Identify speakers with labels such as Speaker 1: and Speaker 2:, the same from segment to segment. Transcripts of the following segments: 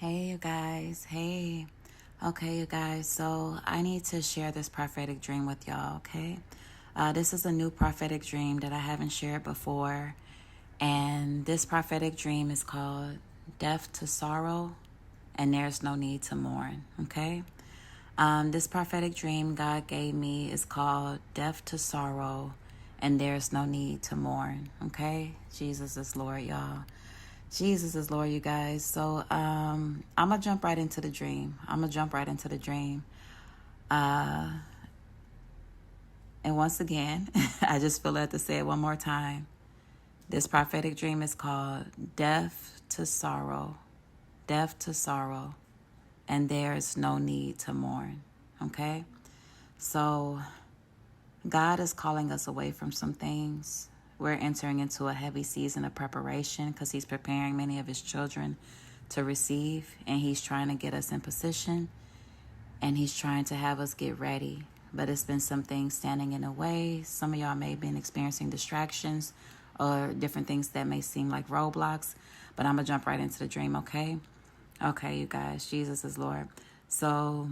Speaker 1: Hey, you guys. Hey. Okay, you guys. So I need to share this prophetic dream with y'all, okay? This is a new prophetic dream that I haven't shared before. And this prophetic dream is called Death to Sorrow, and There's No Need to Mourn, okay? This prophetic dream God gave me is called Death to Sorrow, and There's No Need to Mourn, okay? Jesus is Lord, y'all. Jesus is Lord, you guys. So I'm going to jump right into the dream. And once again, I just feel like to say it one more time. This prophetic dream is called Death to Sorrow. Death to Sorrow. And there's no need to mourn. Okay? So God is calling us away from some things. We're entering into a heavy season of preparation because he's preparing many of his children to receive, and he's trying to get us in position, and he's trying to have us get ready. But it's been some things standing in the way. Some of y'all may have been experiencing distractions or different things that may seem like roadblocks. But I'm going to jump right into the dream, okay? Okay, you guys. Jesus is Lord. So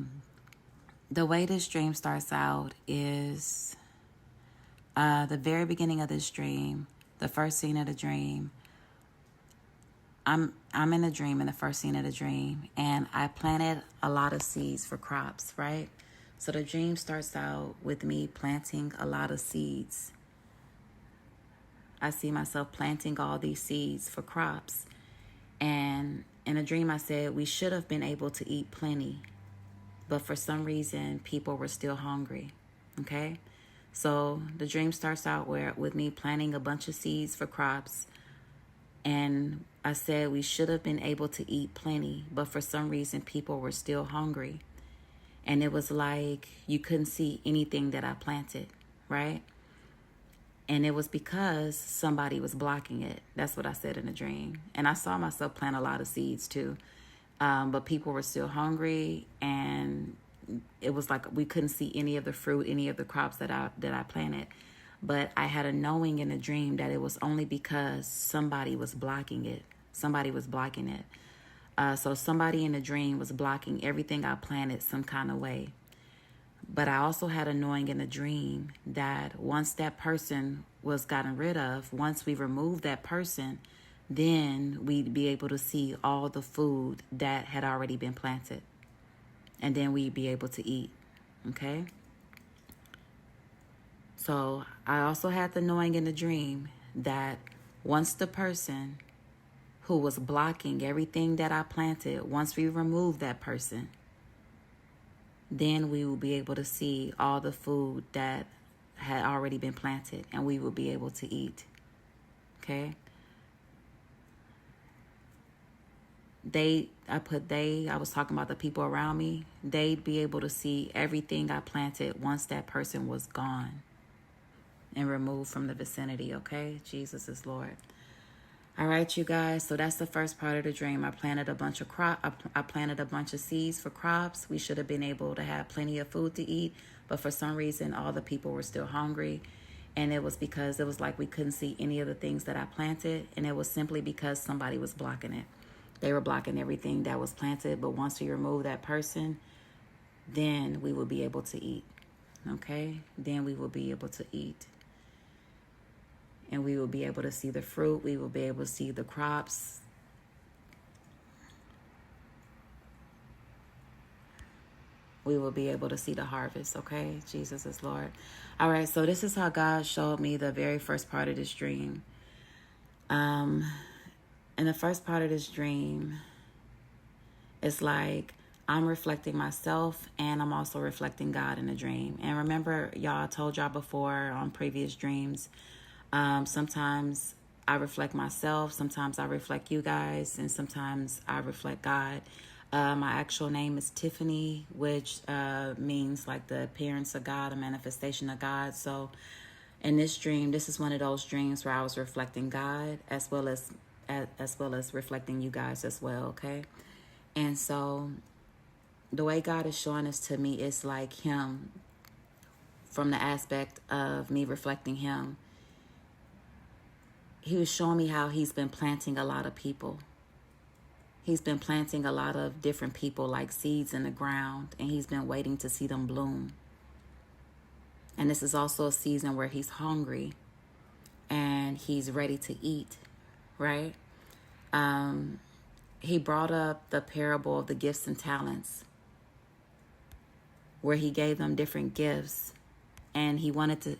Speaker 1: the way this dream starts out is the very beginning of this dream, the first scene of the dream. I'm in a dream in the first scene of the dream, and I planted a lot of seeds for crops, right? So the dream starts out with me planting a lot of seeds. I see myself planting all these seeds for crops. And in a dream I said we should have been able to eat plenty, but for some reason people were still hungry, okay? So the dream starts out with me planting a bunch of seeds for crops, and I said we should have been able to eat plenty, but for some reason people were still hungry. And it was like you couldn't see anything that I planted, right? And it was because somebody was blocking it. That's what I said in the dream. And I saw myself plant a lot of seeds too. But people were still hungry, and it was like we couldn't see any of the fruit, any of the crops that I planted. But I had a knowing in a dream that it was only because somebody was blocking it. Somebody was blocking it. So somebody in the dream was blocking everything I planted some kind of way. But I also had a knowing in a dream that once that person was gotten rid of, once we removed that person, then we'd be able to see all the food that had already been planted. And then we'd be able to eat. Okay? So I also had the knowing in the dream that once the person who was blocking everything that I planted, once we remove that person, then we will be able to see all the food that had already been planted, and we will be able to eat. Okay? I was talking about the people around me. They'd be able to see everything I planted once that person was gone and removed from the vicinity, okay? Jesus is Lord. All right, you guys. So that's the first part of the dream. I planted a bunch of seeds for crops. We should have been able to have plenty of food to eat, but for some reason, all the people were still hungry. And it was because it was like we couldn't see any of the things that I planted, and it was simply because somebody was blocking it. They were blocking everything that was planted, but once we remove that person, then we will be able to eat. Okay? Then we will be able to eat. And we will be able to see the fruit. We will be able to see the crops. We will be able to see the harvest, okay? Jesus is Lord. All right, so this is how God showed me the very first part of this dream. In the first part of this dream, it's like I'm reflecting myself, and I'm also reflecting God in the dream. And remember, y'all, I told y'all before on previous dreams, sometimes I reflect myself, sometimes I reflect you guys, and sometimes I reflect God. My actual name is Tiffany, which means like the appearance of God, a manifestation of God. So in this dream, this is one of those dreams where I was reflecting God as well as reflecting you guys as well, okay? And so the way God is showing this to me is like him, from the aspect of me reflecting him. He was showing me how he's been planting a lot of people. He's been planting a lot of different people like seeds in the ground, and he's been waiting to see them bloom. And this is also a season where he's hungry and he's ready to eat, right? He brought up the parable of the gifts and talents, where he gave them different gifts, and he wanted to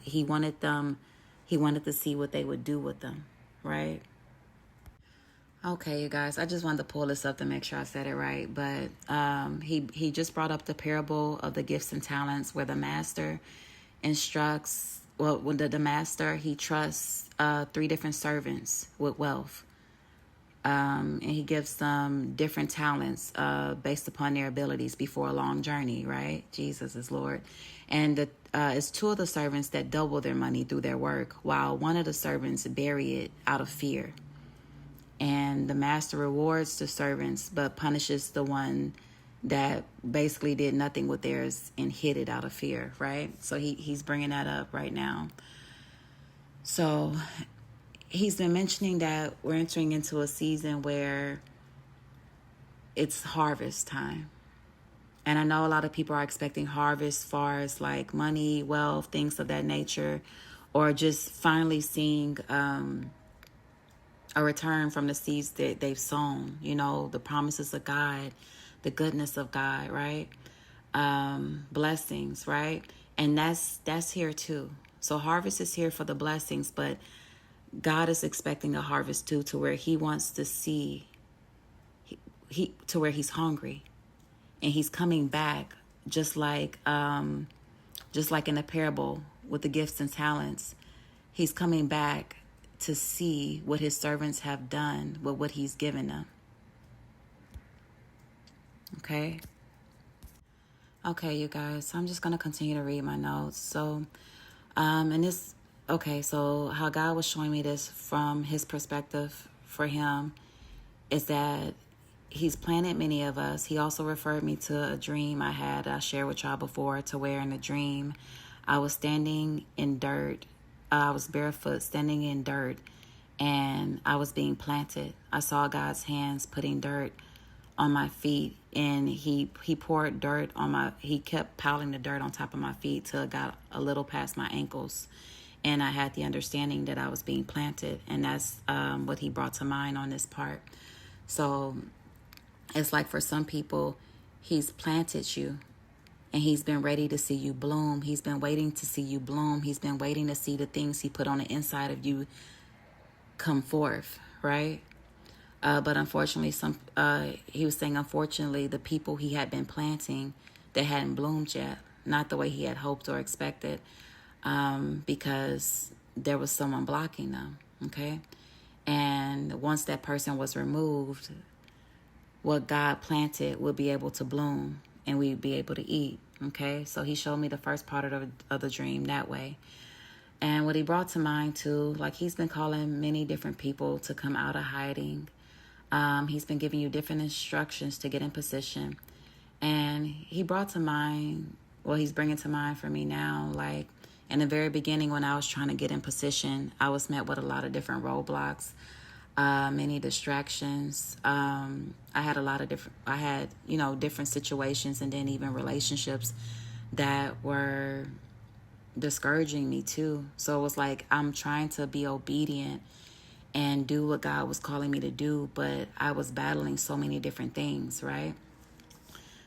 Speaker 1: see what they would do with them, right? Okay, you guys, I just wanted to pull this up to make sure I said it right. But he just brought up the parable of the gifts and talents, where the master instructs, when the master, he trusts 3 different servants with wealth. And he gives them different talents based upon their abilities before a long journey, right? Jesus is Lord. And it's 2 of the servants that double their money through their work, while one of the servants bury it out of fear. And the master rewards the servants, but punishes the one that basically did nothing with theirs and hid it out of fear, right? So he's bringing that up right now. So he's been mentioning that we're entering into a season where it's harvest time. And I know a lot of people are expecting harvest as far as like money, wealth, things of that nature, or just finally seeing a return from the seeds that they've sown, the promises of God, the goodness of God, right? Blessings, right? And that's here too. So harvest is here for the blessings, but God is expecting a harvest too, to where he wants to see, to where he's hungry, and he's coming back, just like in the parable with the gifts and talents. He's coming back to see what his servants have done with what he's given them. Okay, you guys, so I'm just going to continue to read my notes. So, so how God was showing me this from his perspective for him is that he's planted many of us. He also referred me to a dream I shared with y'all before, to where in the dream I was standing in dirt. I was barefoot standing in dirt, and I was being planted. I saw God's hands putting dirt on my feet, and he poured dirt on he kept piling the dirt on top of my feet till it got a little past my ankles. And I had the understanding that I was being planted, and that's what he brought to mind on this part. So it's like for some people, he's planted you, and he's been ready to see you bloom. He's been waiting to see you bloom. He's been waiting to see the things he put on the inside of you come forth, right? But unfortunately, he was saying, unfortunately, the people he had been planting, they hadn't bloomed yet, not the way he had hoped or expected, because there was someone blocking them, okay? And once that person was removed, what God planted would be able to bloom, and we'd be able to eat, okay? So he showed me the first part of the dream that way. And what he brought to mind too, like he's been calling many different people to come out of hiding. He's been giving you different instructions to get in position. And he brought to mind, he's bringing to mind for me now, like in the very beginning when I was trying to get in position, I was met with a lot of different roadblocks, many distractions. I had different situations, and then even relationships that were discouraging me too. So it was like I'm trying to be obedient and do what God was calling me to do, but I was battling so many different things, right?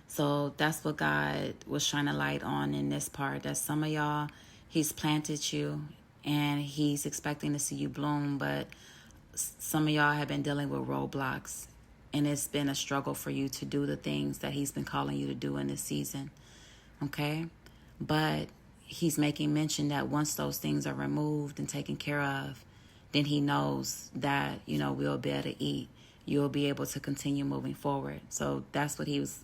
Speaker 1: So that's what God was shining a light on in this part, that some of y'all, he's planted you and he's expecting to see you bloom, but some of y'all have been dealing with roadblocks, and it's been a struggle for you to do the things that he's been calling you to do in this season, okay? But he's making mention that once those things are removed and taken care of, then he knows that, we'll be able to eat. You'll be able to continue moving forward. So that's what he was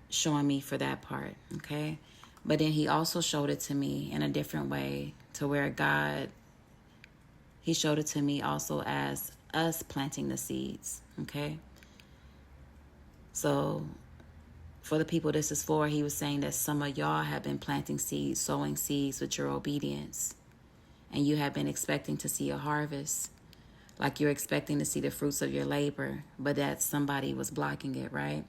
Speaker 1: showing me for that part, okay? But then he also showed it to me in a different way, to where he showed it to me also as us planting the seeds, okay? So for the people this is for, he was saying that some of y'all have been planting seeds, sowing seeds with your obedience, and you have been expecting to see a harvest. Like you're expecting to see the fruits of your labor, but that somebody was blocking it, right?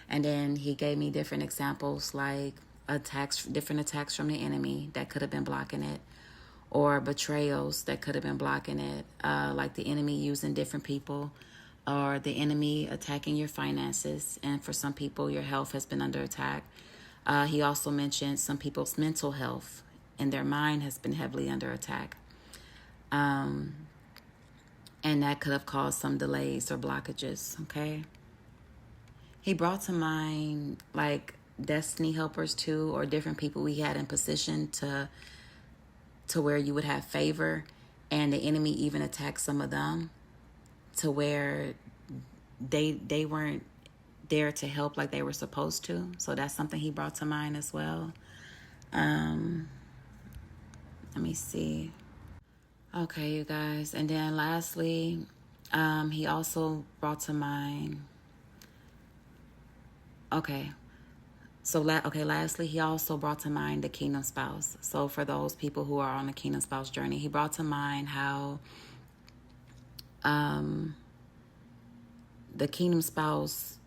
Speaker 1: And then he gave me different examples, like different attacks from the enemy that could have been blocking it, or betrayals that could have been blocking it, like the enemy using different people, or the enemy attacking your finances. And for some people, your health has been under attack. He also mentioned some people's mental health and their mind has been heavily under attack. And that could have caused some delays or blockages, okay? He brought to mind like destiny helpers too, or different people we had in position to where you would have favor, and the enemy even attacked some of them to where they weren't there to help like they were supposed to. So that's something he brought to mind as well. Let me see. Okay, you guys. And then lastly, he also brought to mind. Okay. So, lastly, he also brought to mind the kingdom spouse. So for those people who are on the kingdom spouse journey, he brought to mind how the kingdom spouse,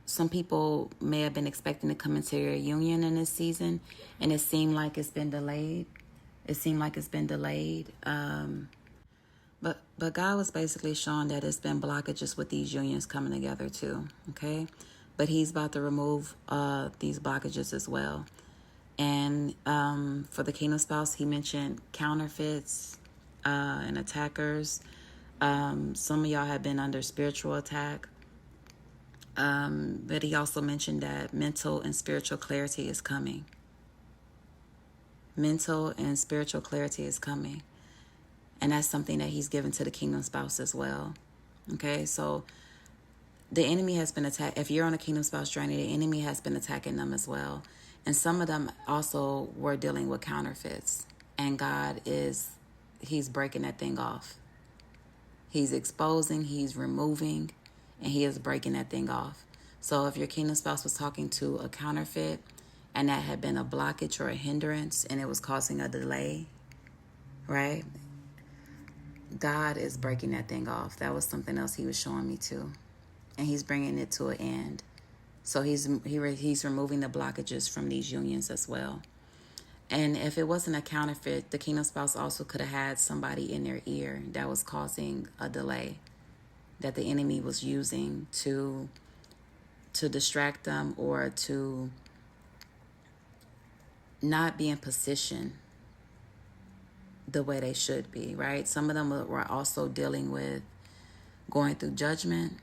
Speaker 1: some people may have been expecting to come into their union in this season, and it seemed like it's been delayed. But God was basically showing that it's been blockages with these unions coming together too, okay? But he's about to remove these blockages as well. And for the kingdom spouse, he mentioned counterfeits and attackers. Some of y'all have been under spiritual attack. But he also mentioned that mental and spiritual clarity is coming. Mental and spiritual clarity is coming. And that's something that he's given to the kingdom spouse as well. Okay, so the enemy has been attacked. If you're on a kingdom spouse journey, the enemy has been attacking them as well. And some of them also were dealing with counterfeits. And he's breaking that thing off. He's exposing, he's removing, and he is breaking that thing off. So if your kingdom spouse was talking to a counterfeit and that had been a blockage or a hindrance and it was causing a delay, right? God is breaking that thing off. That was something else he was showing me too. And he's bringing it to an end. So he's removing the blockages from these unions as well. And if it wasn't a counterfeit, the kingdom spouse also could have had somebody in their ear that was causing a delay that the enemy was using to distract them or to not be in position the way they should be, right? Some of them were also dealing with going through judgment,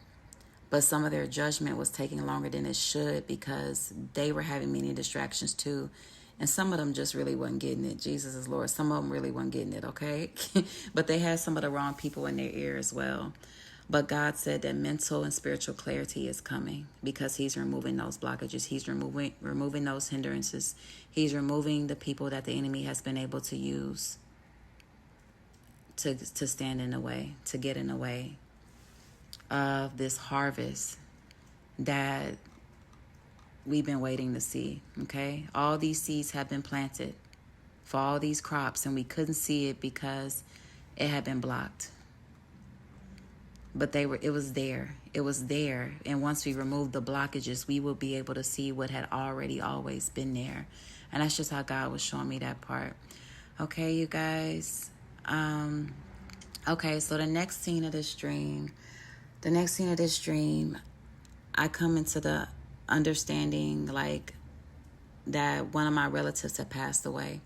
Speaker 1: but some of their judgment was taking longer than it should because they were having many distractions too. And some of them just really wasn't getting it. Jesus is Lord. Some of them really wasn't getting it, okay? But they had some of the wrong people in their ear as well. But God said that mental and spiritual clarity is coming because he's removing those blockages. He's removing those hindrances. He's removing the people that the enemy has been able to use to stand in the way, to get in the way of this harvest that we've been waiting to see, okay? All these seeds have been planted for all these crops, and we couldn't see it because it had been blocked. But it was there. It was there. And once we remove the blockages, we will be able to see what had already always been there. And that's just how God was showing me that part. Okay, you guys. Okay, so the next scene of this dream, I come into the understanding like that one of my relatives had passed away.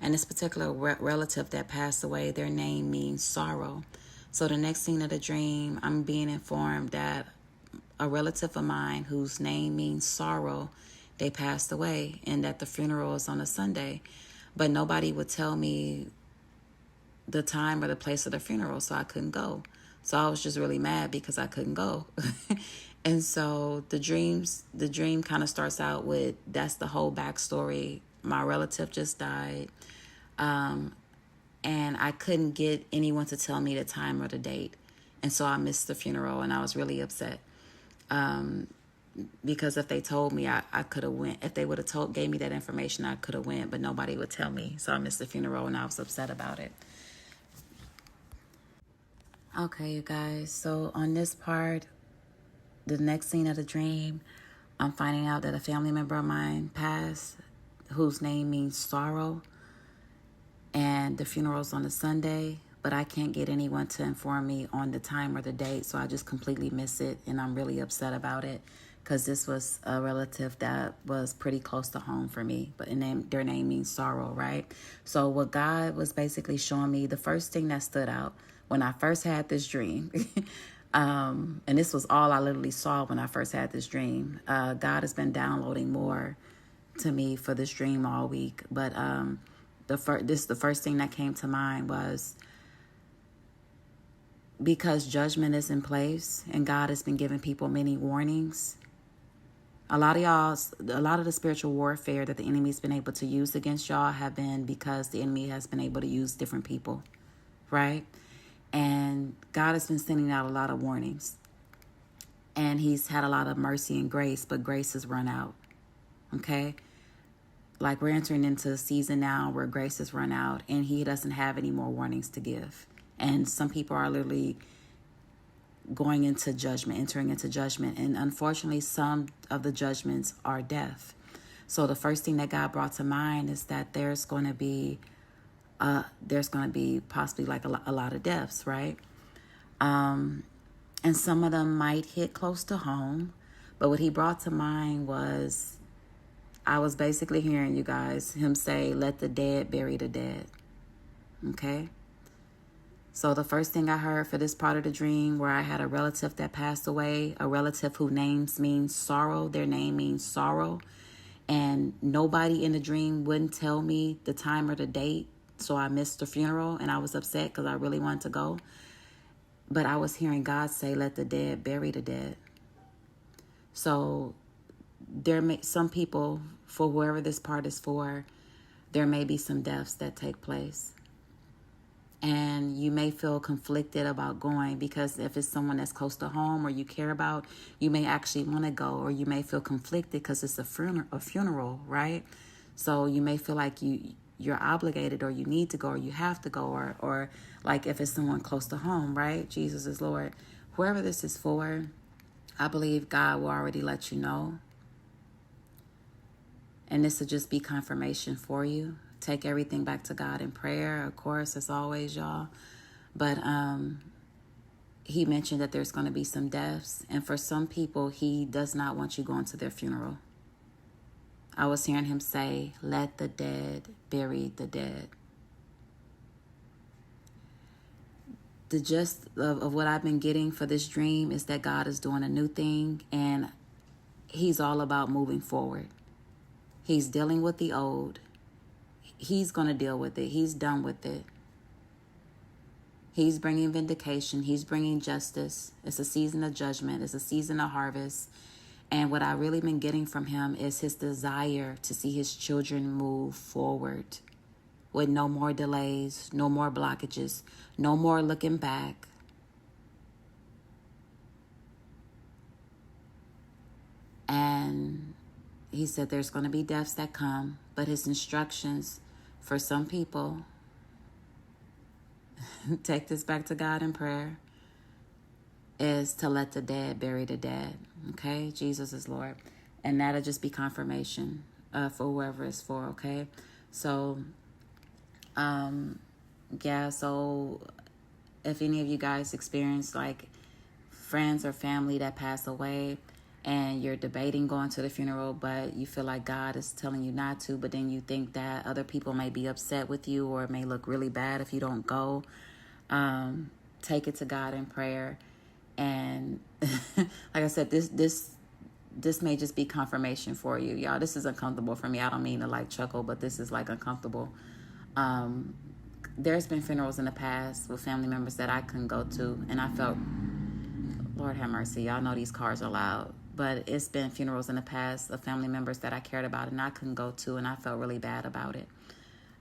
Speaker 1: And this particular relative that passed away, their name means sorrow. So the next scene of the dream, I'm being informed that a relative of mine whose name means sorrow, they passed away, and that the funeral is on a Sunday. But nobody would tell me the time or the place of the funeral, so I couldn't go. So I was just really mad because I couldn't go. And so the dream kind of starts out with, that's the whole backstory. My relative just died. And I couldn't get anyone to tell me the time or the date. And so I missed the funeral, and I was really upset. Because if they told me, I could have went. If they would have gave me that information, I could have went, but nobody would tell me. So I missed the funeral, and I was upset about it. Okay, you guys. So on this part, the next scene of the dream, I'm finding out that a family member of mine passed, whose name means sorrow, and the funeral's on a Sunday, but I can't get anyone to inform me on the time or the date, so I just completely miss it, and I'm really upset about it because this was a relative that was pretty close to home for me, but their name means sorrow, right? So what God was basically showing me, the first thing that stood out when I first had this dream, and this was all I literally saw when I first had this dream. God has been downloading more to me for this dream all week, but the first thing that came to mind was, because judgment is in place and God has been giving people many warnings. A lot of the spiritual warfare that the enemy's been able to use against y'all have been because the enemy has been able to use different people, right? And God has been sending out a lot of warnings. And he's had a lot of mercy and grace, but grace has run out, okay? Like, we're entering into a season now where grace has run out and he doesn't have any more warnings to give. And some people are literally entering into judgment. And unfortunately, some of the judgments are death. So the first thing that God brought to mind is that there's going to be possibly like a lot of deaths, right? And some of them might hit close to home. But what he brought to mind was, I was basically hearing, you guys, him say, let the dead bury the dead. Okay? So the first thing I heard for this part of the dream, where I had a relative that passed away, a relative whose name means sorrow, their name means sorrow, and nobody in the dream wouldn't tell me the time or the date, so I missed the funeral, and I was upset because I really wanted to go. But I was hearing God say, let the dead bury the dead. So some people, for whoever this part is for, there may be some deaths that take place. And you may feel conflicted about going, because if it's someone that's close to home or you care about, you may actually want to go, or you may feel conflicted because it's a funeral, right? So you may feel like you're obligated, or you need to go, or you have to go, or like if it's someone close to home, right? Jesus is Lord. Whoever this is for, I believe God will already let you know. And this will just be confirmation for you. Take everything back to God in prayer, of course, as always, y'all. But he mentioned that there's going to be some deaths. And for some people, he does not want you going to their funeral. I was hearing him say, let the dead bury the dead. The gist of what I've been getting for this dream is that God is doing a new thing, and he's all about moving forward. He's dealing with the old. He's going to deal with it. He's done with it. He's bringing vindication. He's bringing justice. It's a season of judgment. It's a season of harvest. And what I've really been getting from him is his desire to see his children move forward with no more delays, no more blockages, no more looking back. And he said there's going to be deaths that come, but his instructions for some people, take this back to God in prayer, is to let the dead bury the dead. Okay? Jesus is Lord. And that'll just be confirmation for whoever it's for, okay? So, so if any of you guys experience like friends or family that pass away, and you're debating going to the funeral, but you feel like God is telling you not to, but then you think that other people may be upset with you, or it may look really bad if you don't go, take it to God in prayer. And like I said, this may just be confirmation for you, y'all. This is uncomfortable for me. I don't mean to like chuckle, but this is like uncomfortable. There's been funerals in the past with family members that I couldn't go to, and I felt, Lord have mercy, y'all know these cars are loud. But it's been funerals in the past of family members that I cared about and I couldn't go to, and I felt really bad about it.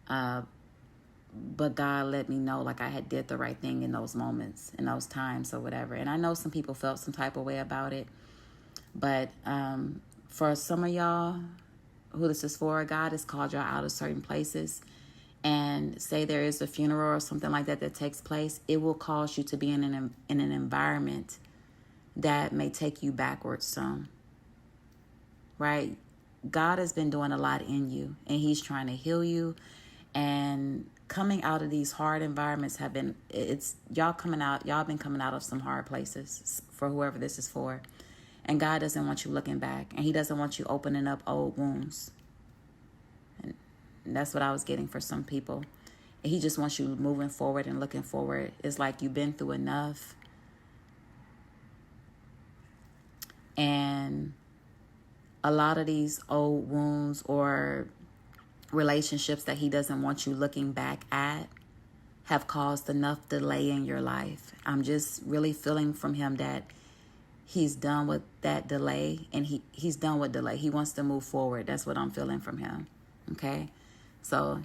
Speaker 1: But God let me know like I had did the right thing in those moments, in those times or whatever. And I know some people felt some type of way about it. But for some of y'all who this is for, God has called y'all out of certain places. and say there is a funeral or something like that that takes place, it will cause you to be in an environment that may take you backwards some, right? God has been doing a lot in you, and he's trying to heal you. And coming out of these hard environments y'all been coming out of some hard places for whoever this is for. And God doesn't want you looking back, and he doesn't want you opening up old wounds. And that's what I was getting for some people. He just wants you moving forward and looking forward. It's like you've been through enough. And a lot of these old wounds or relationships that he doesn't want you looking back at have caused enough delay in your life. I'm just really feeling from him that he's done with that delay, and he's done with delay. He wants to move forward. That's what I'm feeling from him. Okay? So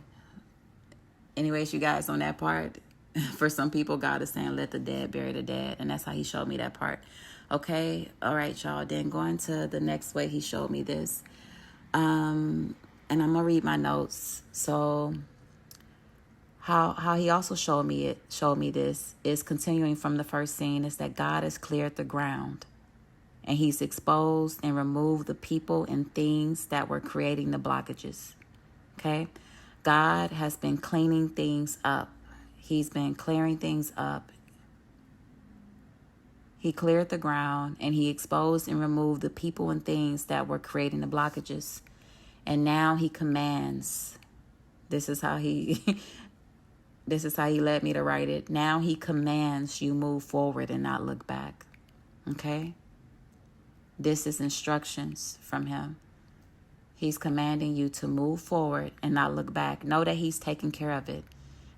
Speaker 1: anyways, you guys, on that part, for some people, God is saying, let the dead bury the dead. And that's how he showed me that part. Okay? All right, y'all. Then going to the next way he showed me this. And I'm going to read my notes. So how he also showed me this is continuing from the first scene, is that God has cleared the ground, and he's exposed and removed the people and things that were creating the blockages. Okay? God has been cleaning things up. He's been clearing things up. He cleared the ground, and he exposed and removed the people and things that were creating the blockages. And now he commands. This is how he led me to write it. Now he commands you move forward and not look back. Okay? This is instructions from him. He's commanding you to move forward and not look back. Know that he's taking care of it.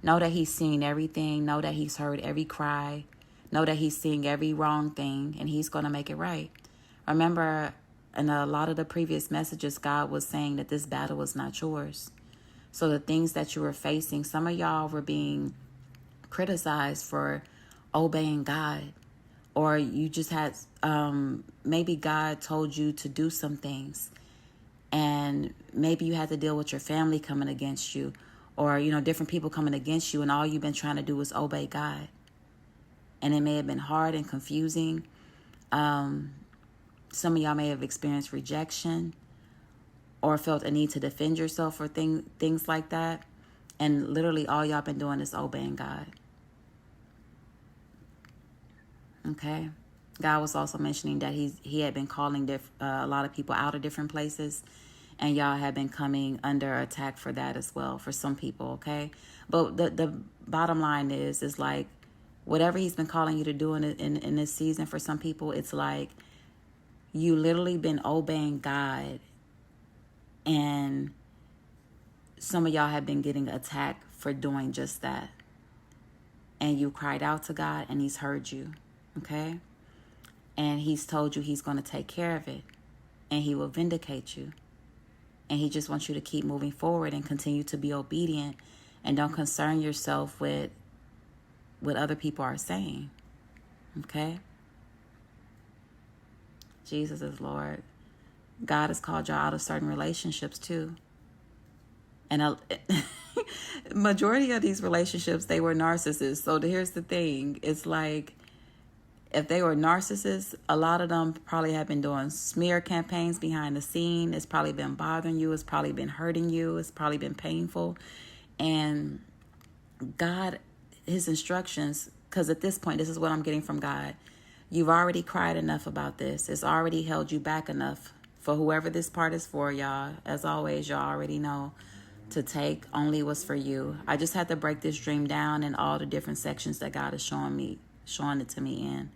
Speaker 1: Know that he's seen everything. Know that he's heard every cry. Know that he's seeing every wrong thing, and he's going to make it right. Remember, in a lot of the previous messages, God was saying that this battle was not yours. So the things that you were facing, some of y'all were being criticized for obeying God. Or you just had, maybe God told you to do some things. And maybe you had to deal with your family coming against you. Or, different people coming against you. And all you've been trying to do was obey God. And it may have been hard and confusing. Some of y'all may have experienced rejection, or felt a need to defend yourself, or things like that. And literally all y'all been doing is obeying God. Okay? God was also mentioning that he had been calling a lot of people out of different places. And y'all have been coming under attack for that as well, for some people, okay? But the bottom line is like, whatever he's been calling you to do in this season, for some people, it's like you literally been obeying God. And some of y'all have been getting attacked for doing just that. And you cried out to God, and he's heard you, okay? And he's told you he's going to take care of it. And he will vindicate you. And he just wants you to keep moving forward and continue to be obedient. And don't concern yourself with what other people are saying, okay? Jesus is Lord. God has called y'all out of certain relationships too. And a majority of these relationships, they were narcissists. So here's the thing. It's like, if they were narcissists, a lot of them probably have been doing smear campaigns behind the scene. It's probably been bothering you. It's probably been hurting you. It's probably been painful. And God, his instructions, because at this point, this is what I'm getting from God. You've already cried enough about this. It's already held you back enough. For whoever this part is for, y'all, as always, y'all already know to take only what's for you. I just had to break this dream down in all the different sections that God is showing it to me in.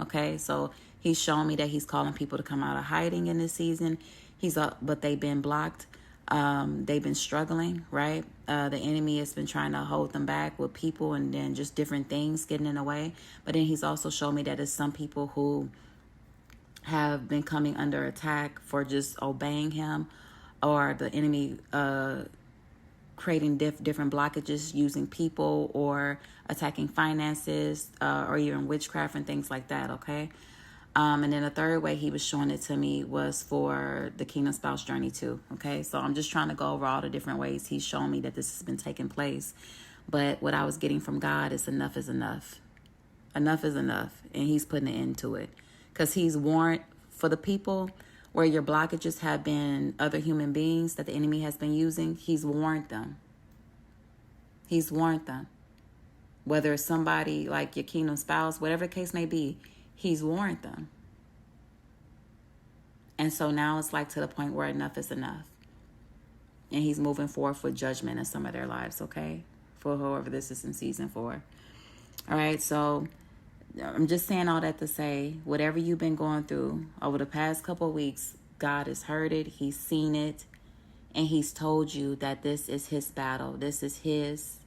Speaker 1: Okay, so he's showing me that he's calling people to come out of hiding in this season. But they've been blocked. They've been struggling, right? The enemy has been trying to hold them back with people, and then just different things getting in the way. But then he's also shown me that it's some people who have been coming under attack for just obeying him, or the enemy creating different blockages using people, or attacking finances, or even witchcraft and things like that, okay? And then the third way he was showing it to me was for the Kingdom Spouse Journey too. Okay, so I'm just trying to go over all the different ways he's shown me that this has been taking place. But what I was getting from God is enough is enough. Enough is enough. And he's putting an end to it. Because he's warned for the people where your blockages have been other human beings that the enemy has been using. He's warned them. He's warned them. Whether it's somebody like your kingdom spouse, whatever the case may be, he's warned them. And so now it's like to the point where enough is enough. And he's moving forth with judgment in some of their lives, okay? For whoever this is in season 4. All right, so I'm just saying all that to say, whatever you've been going through over the past couple of weeks, God has heard it, he's seen it, and he's told you that this is his battle. This is his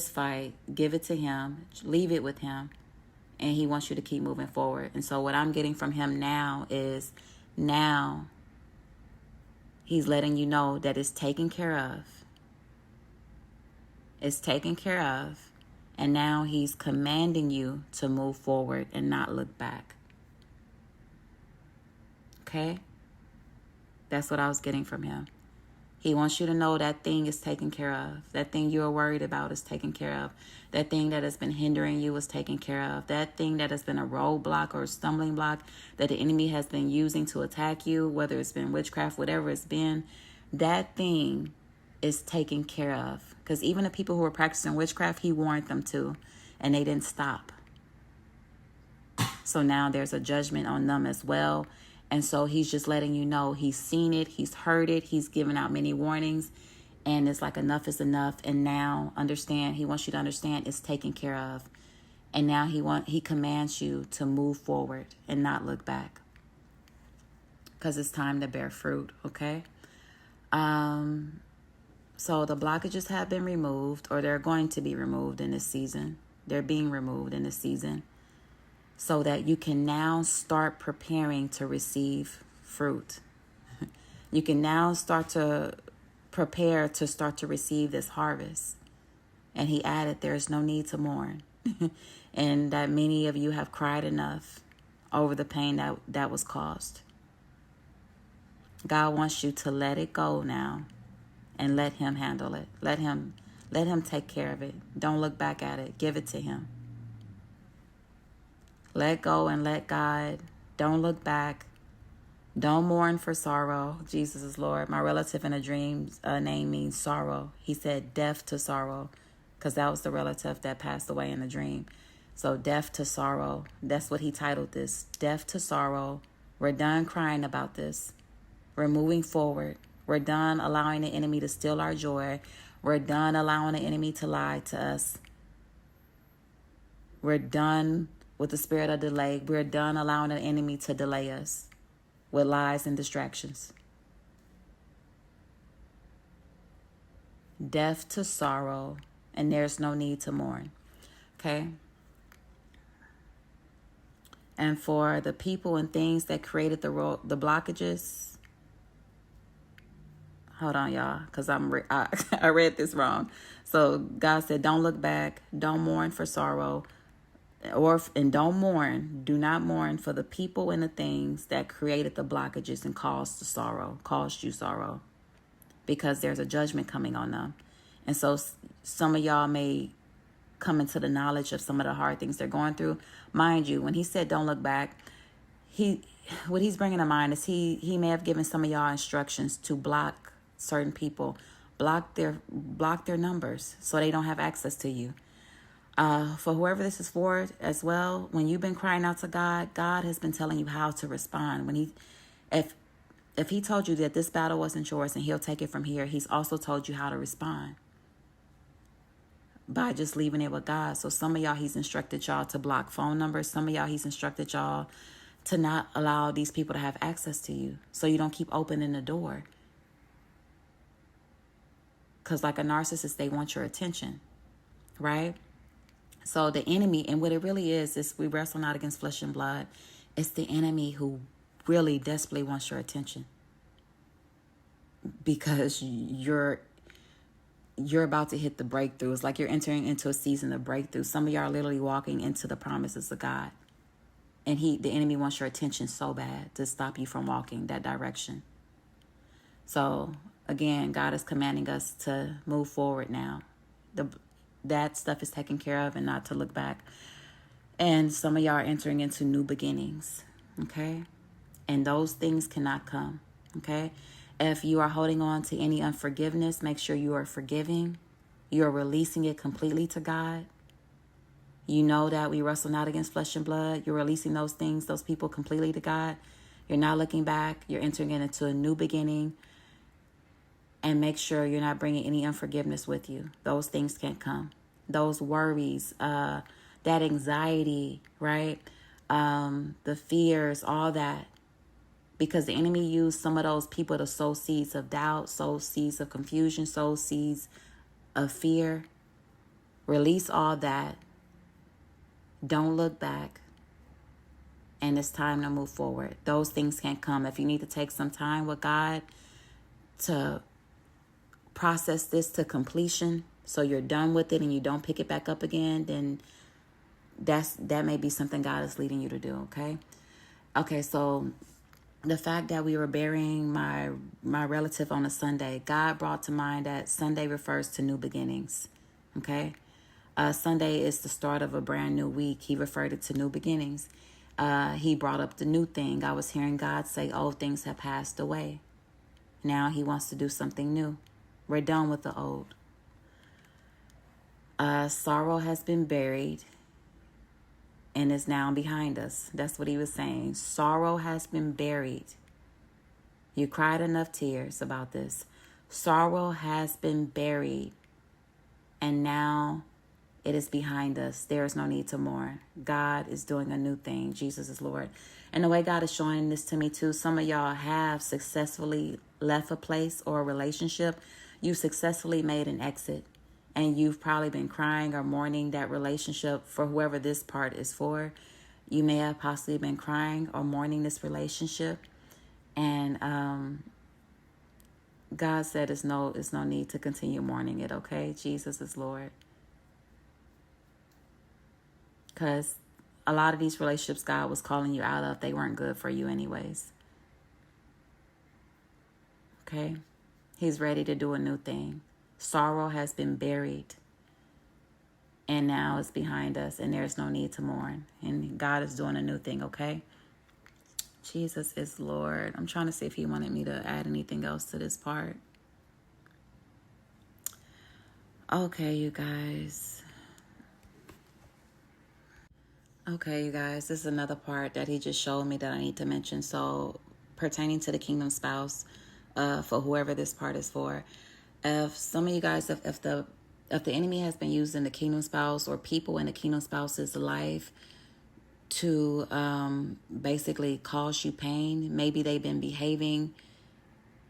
Speaker 1: fight. Give it to him. Leave it with him. And he wants you to keep moving forward. And so what I'm getting from him now is now he's letting you know that it's taken care of. It's taken care of. And now he's commanding you to move forward and not look back. Okay? That's what I was getting from him. He wants you to know that thing is taken care of. That thing you're worried about is taken care of. That thing that has been hindering you is taken care of. That thing that has been a roadblock or a stumbling block that the enemy has been using to attack you, whether it's been witchcraft, whatever it's been, that thing is taken care of. Because even the people who were practicing witchcraft, he warned them to, and they didn't stop. So now there's a judgment on them as well. And so he's just letting you know he's seen it, he's heard it, he's given out many warnings, and it's like enough is enough. And now understand, he wants you to understand it's taken care of. And now he commands you to move forward and not look back. Because it's time to bear fruit, okay? So the blockages have been removed, or they're going to be removed in this season. They're being removed in this season, so that you can now start preparing to receive fruit. You can now start to prepare to start to receive this harvest. And he added, there is no need to mourn. And that many of you have cried enough over the pain that was caused. God wants you to let it go now and let him handle it. Let him take care of it. Don't look back at it. Give it to him. Let go and let God. Don't look back. Don't mourn for sorrow. Jesus is Lord. My relative in a dream name means sorrow. He said death to sorrow, because that was the relative that passed away in the dream. So death to sorrow. That's what he titled this. Death to sorrow. We're done crying about this. We're moving forward. We're done allowing the enemy to steal our joy. We're done allowing the enemy to lie to us. We're done with the spirit of delay. We're done allowing the enemy to delay us with lies and distractions. Death to sorrow, and there's no need to mourn. Okay? And for the people and things that created the blockages, hold on, y'all, because I read this wrong. So God said, don't look back, don't mourn for sorrow, and don't mourn. Do not mourn for the people and the things that created the blockages and caused you sorrow, because there's a judgment coming on them. And so some of y'all may come into the knowledge of some of the hard things they're going through. Mind you, when he said don't look back, what he's bringing to mind is he may have given some of y'all instructions to block certain people, block their numbers so they don't have access to you. For whoever this is for as well, when you've been crying out to God, God has been telling you how to respond. If he told you that this battle wasn't yours and he'll take it from here, he's also told you how to respond by just leaving it with God. So some of y'all, he's instructed y'all to block phone numbers. Some of y'all, he's instructed y'all to not allow these people to have access to you, so you don't keep opening the door. Because like a narcissist, they want your attention, right? So the enemy, and what it really is we wrestle not against flesh and blood. It's the enemy who really desperately wants your attention, because you're about to hit the breakthrough. It's like you're entering into a season of breakthrough. Some of y'all are literally walking into the promises of God. And the enemy wants your attention so bad to stop you from walking that direction. So again, God is commanding us to move forward now. That stuff is taken care of and not to look back. And some of y'all are entering into new beginnings. Okay? And those things cannot come. Okay? If you are holding on to any unforgiveness, make sure you are forgiving. You are releasing it completely to God. You know that we wrestle not against flesh and blood. You're releasing those things, those people completely to God. You're not looking back. You're entering into a new beginning. And make sure you're not bringing any unforgiveness with you. Those things can't come. Those worries, that anxiety, right? The fears, all that. Because the enemy used some of those people to sow seeds of doubt, sow seeds of confusion, sow seeds of fear. Release all that. Don't look back. And it's time to move forward. Those things can't come. If you need to take some time with God to process this to completion, so you're done with it and you don't pick it back up again, then that may be something God is leading you to do, okay? Okay, so the fact that we were burying my relative on a Sunday, God brought to mind that Sunday refers to new beginnings, okay? Sunday is the start of a brand new week. He referred it to new beginnings. He brought up the new thing. I was hearing God say, old things have passed away. Now he wants to do something new. We're done with the old. Sorrow has been buried and is now behind us. That's what he was saying. Sorrow has been buried. You cried enough tears about this. Sorrow has been buried and now it is behind us. There is no need to mourn. God is doing a new thing. Jesus is Lord. And the way God is showing this to me too, some of y'all have successfully left a place or a relationship. You successfully made an exit. And you've probably been crying or mourning that relationship for whoever this part is for. You may have possibly been crying or mourning this relationship. And God said it's no need to continue mourning it, okay? Jesus is Lord. Because a lot of these relationships God was calling you out of, they weren't good for you anyways. Okay? He's ready to do a new thing. Sorrow has been buried. And now it's behind us. And there's no need to mourn. And God is doing a new thing, okay? Jesus is Lord. I'm trying to see if he wanted me to add anything else to this part. Okay, you guys. Okay, you guys, this is another part that he just showed me that I need to mention. So, pertaining to the kingdom spouse, for whoever this part is for, if some of you guys, if the enemy has been using the kingdom spouse or people in the kingdom spouse's life to basically cause you pain, maybe they've been behaving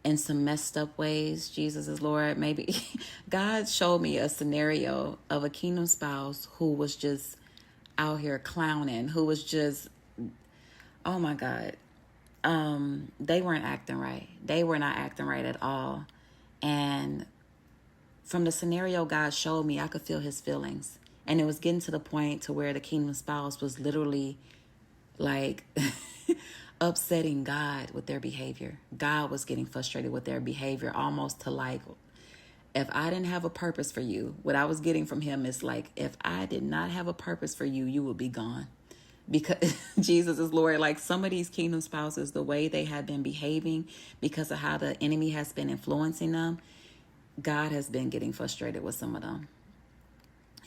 Speaker 1: in some messed up ways. Jesus is Lord. Maybe God showed me a scenario of a kingdom spouse who was just out here clowning, who was just, oh my God, they weren't acting right. They were not acting right at all. And from the scenario God showed me, I could feel his feelings. And it was getting to the point to where the kingdom spouse was literally like upsetting God with their behavior. God was getting frustrated with their behavior, almost to like, if I didn't have a purpose for you, what I was getting from him is like, if I did not have a purpose for you, you would be gone. Because Jesus is Lord. Like some of these kingdom spouses, the way they have been behaving because of how the enemy has been influencing them, God has been getting frustrated with some of them.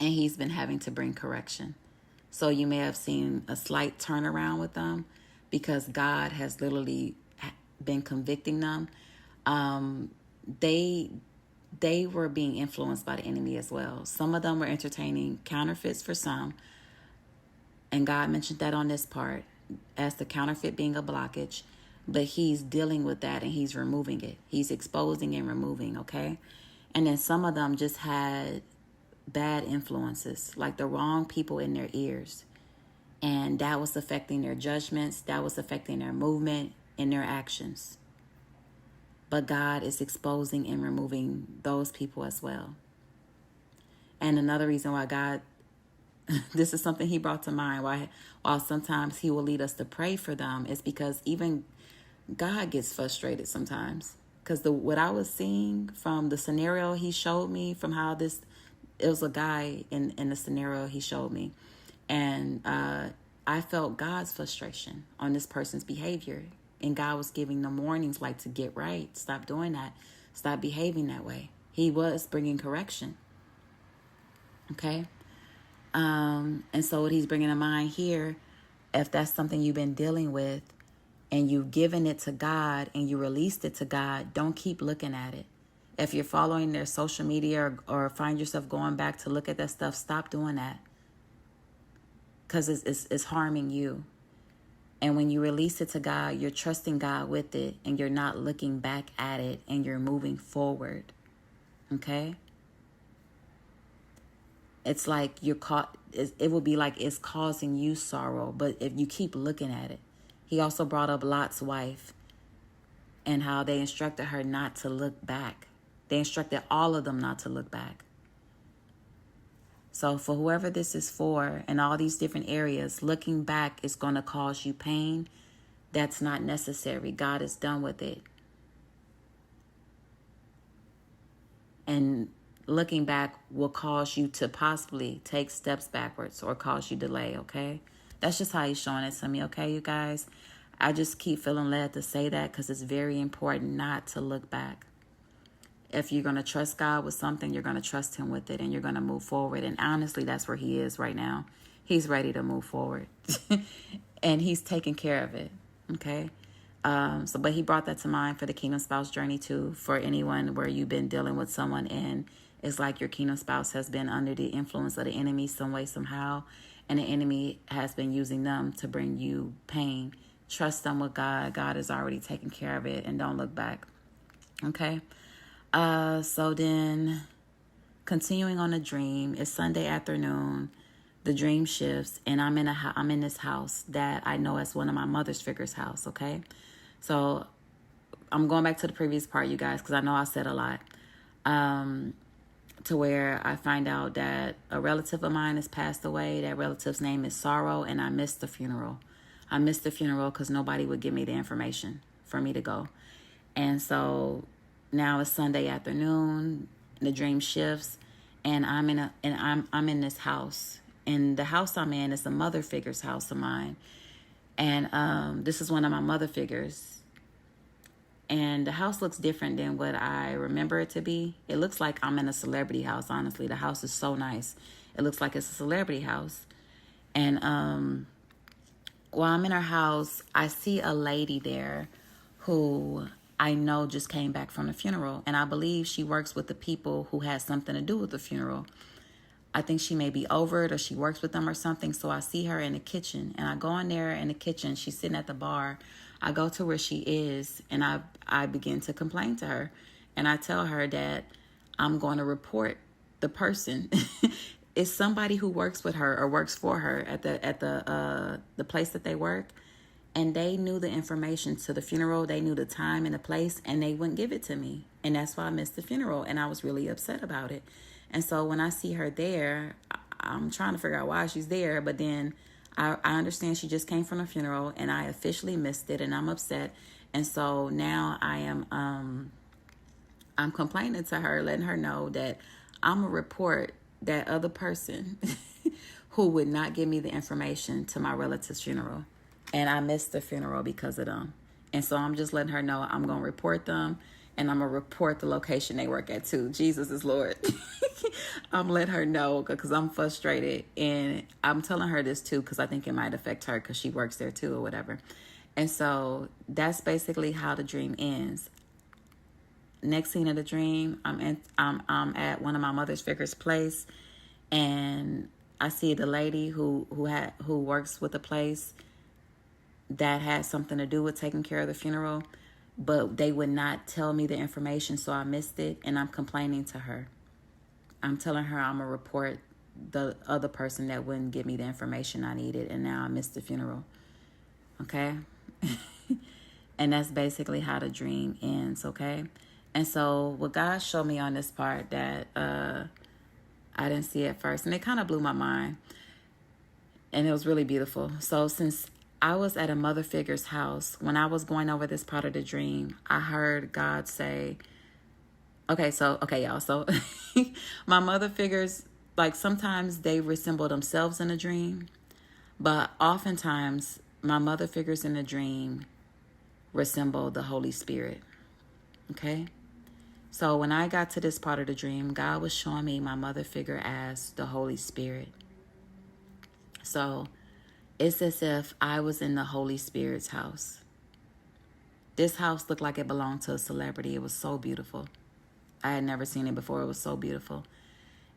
Speaker 1: And he's been having to bring correction. So you may have seen a slight turnaround with them because God has literally been convicting them. They were being influenced by the enemy as well. Some of them were entertaining counterfeits for some. And God mentioned that on this part as the counterfeit being a blockage. But he's dealing with that and he's removing it. He's exposing and removing, okay? And then some of them just had bad influences, like the wrong people in their ears. And that was affecting their judgments. That was affecting their movement and their actions. But God is exposing and removing those people as well. And another reason why God this is something he brought to mind. While sometimes he will lead us to pray for them, it's because even God gets frustrated sometimes. Because what I was seeing from the scenario he showed me, from how it was a guy in the scenario he showed me. And I felt God's frustration on this person's behavior. And God was giving them warnings like to get right. Stop doing that. Stop behaving that way. He was bringing correction. Okay? And so what he's bringing to mind here, if that's something you've been dealing with and you've given it to God and you released it to God, don't keep looking at it. If you're following their social media or find yourself going back to look at that stuff, stop doing that. Because it's harming you. And when you release it to God, you're trusting God with it and you're not looking back at it and you're moving forward. Okay? It's like you're caught. It would be like it's causing you sorrow. But if you keep looking at it. He also brought up Lot's wife and how they instructed her not to look back. They instructed all of them not to look back. So for whoever this is for in all these different areas, looking back is going to cause you pain. That's not necessary. God is done with it. And looking back will cause you to possibly take steps backwards or cause you delay, okay? That's just how he's showing it to me, okay, you guys? I just keep feeling led to say that because it's very important not to look back. If you're going to trust God with something, you're going to trust him with it and you're going to move forward. And honestly, that's where he is right now. He's ready to move forward. And he's taking care of it, okay? But he brought that to mind for the Kingdom Spouse journey too, for anyone where you've been dealing with someone and it's like your Kingdom Spouse has been under the influence of the enemy some way, somehow, and the enemy has been using them to bring you pain. Trust them with God. God is already taking care of it and don't look back. Okay? So then continuing on the dream, it's Sunday afternoon. The dream shifts and I'm in this house that I know as one of my mother's figure's house, okay? So I'm going back to the previous part, you guys, because I know I said a lot. To where I find out that a relative of mine has passed away. That relative's name is Sorrow, and I missed the funeral. I missed the funeral because nobody would give me the information for me to go. And so now it's Sunday afternoon. The dream shifts, and I'm in this house. And the house I'm in is a mother figure's house of mine. And this is one of my mother figures. And the house looks different than what I remember it to be. It looks like I'm in a celebrity house, honestly. The house is so nice. It looks like it's a celebrity house. And while I'm in her house, I see a lady there who I know just came back from the funeral. And I believe she works with the people who had something to do with the funeral. I think she may be over it or she works with them or something. So I see her in the kitchen. And I go in there in the kitchen. She's sitting at the bar. I go to where she is and I begin to complain to her. And I tell her that I'm going to report the person. It's somebody who works with her or works for her at the place that they work. And they knew the information to the funeral. They knew the time and the place and they wouldn't give it to me. And that's why I missed the funeral. And I was really upset about it. And so when I see her there, I'm trying to figure out why she's there. But then I understand she just came from a funeral and I officially missed it and I'm upset. And so now I'm complaining to her, letting her know that I'm going to report that other person who would not give me the information to my relative's funeral. And I missed the funeral because of them. And so I'm just letting her know I'm going to report them. And I'm going to report the location they work at too. Jesus is Lord. I'm letting her know because I'm frustrated. And I'm telling her this too because I think it might affect her because she works there too or whatever. And so that's basically how the dream ends. Next scene of the dream, I'm at one of my mother's figure's place. And I see the lady who works with the place that had something to do with taking care of the funeral. But they would not tell me the information, so I missed it, and I'm complaining to her. I'm telling her I'm going to report the other person that wouldn't give me the information I needed, and now I missed the funeral. Okay? And that's basically how the dream ends, okay? And so what God showed me on this part that I didn't see at first, and it kind of blew my mind. And it was really beautiful. So since I was at a mother figure's house, when I was going over this part of the dream, I heard God say, okay, y'all. So my mother figures, like sometimes they resemble themselves in a dream, but oftentimes my mother figures in a dream resemble the Holy Spirit. Okay? So when I got to this part of the dream, God was showing me my mother figure as the Holy Spirit. So it's as if I was in the Holy Spirit's house. This house looked like it belonged to a celebrity. It was so beautiful. I had never seen it before. It was so beautiful.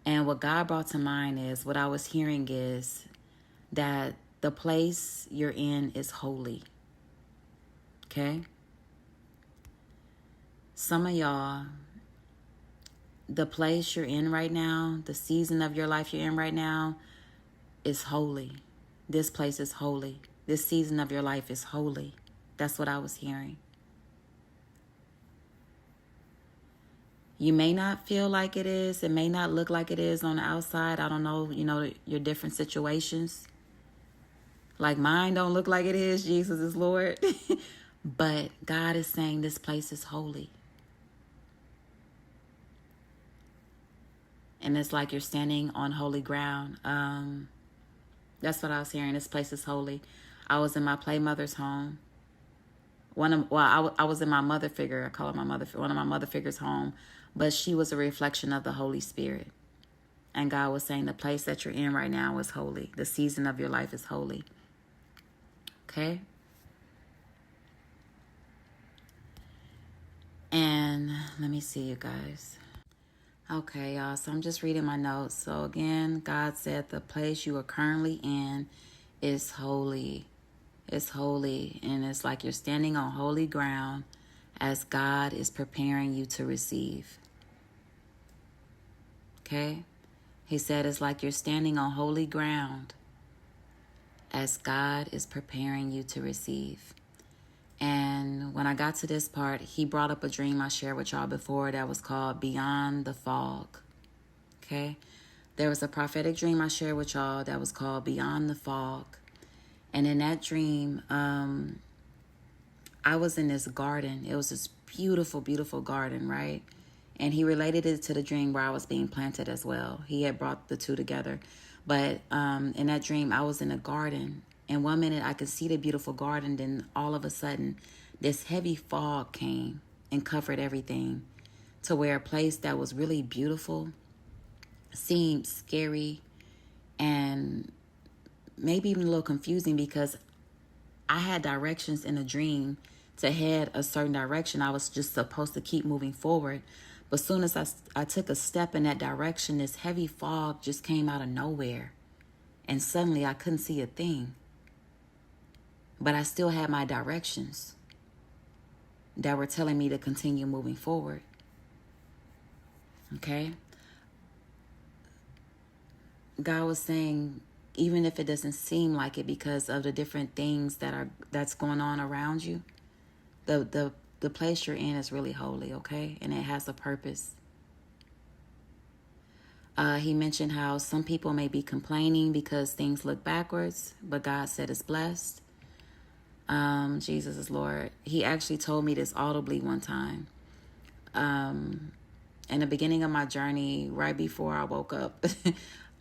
Speaker 1: And what God brought to mind is, what I was hearing is that the place you're in is holy. Okay? Some of y'all, the place you're in right now, the season of your life you're in right now is holy. This place is holy. This season of your life is holy. That's what I was hearing. You may not feel like it is. It may not look like it is on the outside. I don't know, your different situations. Like mine don't look like it is. Jesus is Lord. But God is saying this place is holy. And it's like you're standing on holy ground. That's what I was hearing. This place is holy. I was in my play mother's home. I was in my mother figure. I call her my mother. One of my mother figures' home, but she was a reflection of the Holy Spirit. And God was saying the place that you're in right now is holy. The season of your life is holy. Okay. And let me see, you guys. Okay, y'all. So I'm just reading my notes. So again, God said the place you are currently in is holy. It's holy, and it's like you're standing on holy ground as God is preparing you to receive. Okay? He said it's like you're standing on holy ground as God is preparing you to receive. And when I got to this part, he brought up a dream I shared with y'all before that was called Beyond the Fog. Okay? There was a prophetic dream I shared with y'all that was called Beyond the Fog. And in that dream, I was in this garden. It was this beautiful, beautiful garden, right? And he related it to the dream where I was being planted as well. He had brought the two together. But in that dream, I was in a garden. And one minute I could see the beautiful garden. Then all of a sudden, this heavy fog came and covered everything to where a place that was really beautiful seemed scary and maybe even a little confusing, because I had directions in a dream to head a certain direction. I was just supposed to keep moving forward. But as soon as I took a step in that direction, this heavy fog just came out of nowhere. And suddenly I couldn't see a thing. But I still had my directions that were telling me to continue moving forward. Okay? God was saying, even if it doesn't seem like it because of the different things that's going on around you, the place you're in is really holy, okay? And it has a purpose. He mentioned how some people may be complaining because things look backwards, but God said it's blessed. Jesus is Lord. He actually told me this audibly one time. In the beginning of my journey, right before I woke up,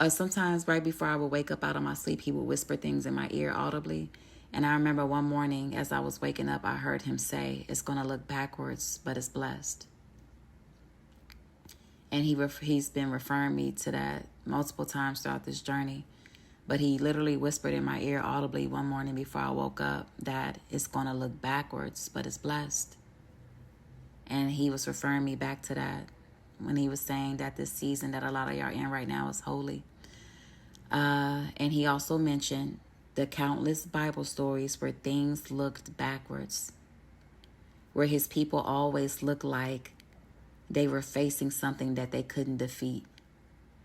Speaker 1: sometimes right before I would wake up out of my sleep, he would whisper things in my ear audibly. And I remember one morning as I was waking up, I heard him say, it's going to look backwards, but it's blessed. And he's been referring me to that multiple times throughout this journey. But he literally whispered in my ear audibly one morning before I woke up that it's going to look backwards, but it's blessed. And he was referring me back to that when he was saying that this season that a lot of y'all in right now is holy. And he also mentioned the countless Bible stories where things looked backwards, where his people always looked like they were facing something that they couldn't defeat,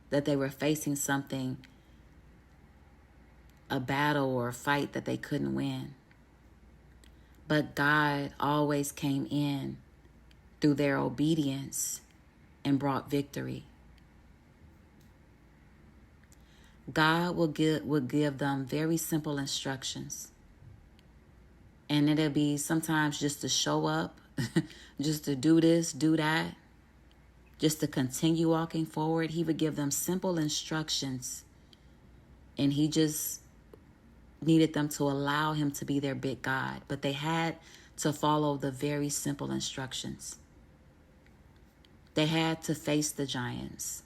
Speaker 1: that they were facing something, a battle or a fight that they couldn't win. But God always came in through their obedience and brought victory. God will give them very simple instructions. And it'll be sometimes just to show up, just to do this, do that, just to continue walking forward. He would give them simple instructions. And he just needed them to allow him to be their big God. But they had to follow the very simple instructions. They had to face the giants.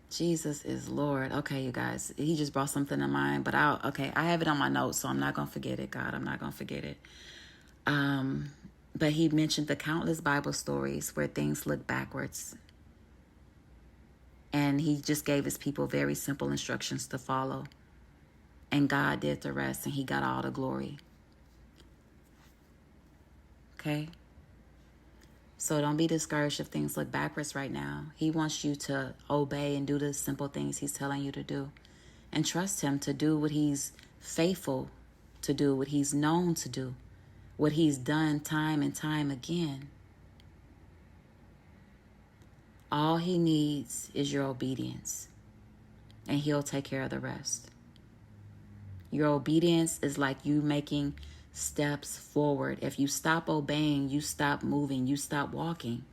Speaker 1: Jesus is Lord. Okay, you guys, he just brought something to mind, but I have it on my notes, so I'm not going to forget it, God. I'm not going to forget it. But he mentioned the countless Bible stories where things look backwards. And he just gave his people very simple instructions to follow. And God did the rest, and he got all the glory. Okay? So don't be discouraged if things look backwards right now. He wants you to obey and do the simple things he's telling you to do. And trust him to do what he's faithful to do, what he's known to do, what he's done time and time again. All he needs is your obedience, and he'll take care of the rest. Your obedience is like you making steps forward. If you stop obeying, you stop moving, you stop walking.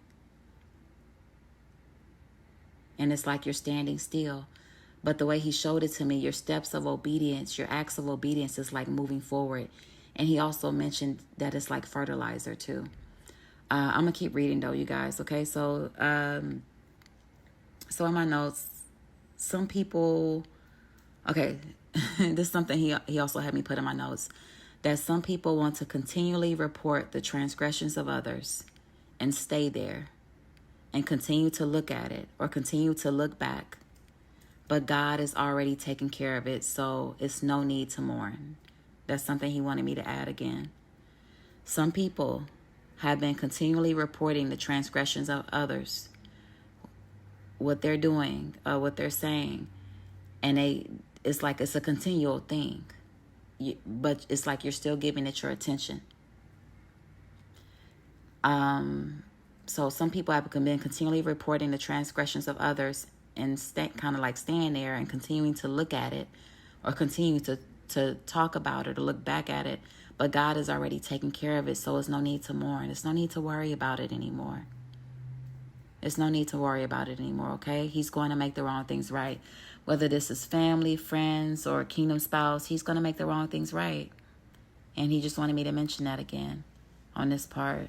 Speaker 1: And it's like you're standing still. But the way he showed it to me, your steps of obedience, your acts of obedience is like moving forward. And he also mentioned that it's like fertilizer too. I'm going to keep reading though, you guys. Okay, so in my notes, some people, okay, this is something he also had me put in my notes, that some people want to continually report the transgressions of others and stay there and continue to look at it or continue to look back. But God is already taking care of it, so it's no need to mourn. That's something he wanted me to add again. Some people have been continually reporting the transgressions of others, what they're doing, what they're saying, and it's like it's a continual thing, but it's like you're still giving it your attention. So some people have been continually reporting the transgressions of others and kind of like staying there and continuing to look at it or continue to talk about it or look back at it. But God is already taking care of it, so there's no need to mourn. There's no need to worry about it anymore. There's no need to worry about it anymore, okay? He's going to make the wrong things right. Whether this is family, friends, or kingdom spouse, he's going to make the wrong things right. And he just wanted me to mention that again on this part.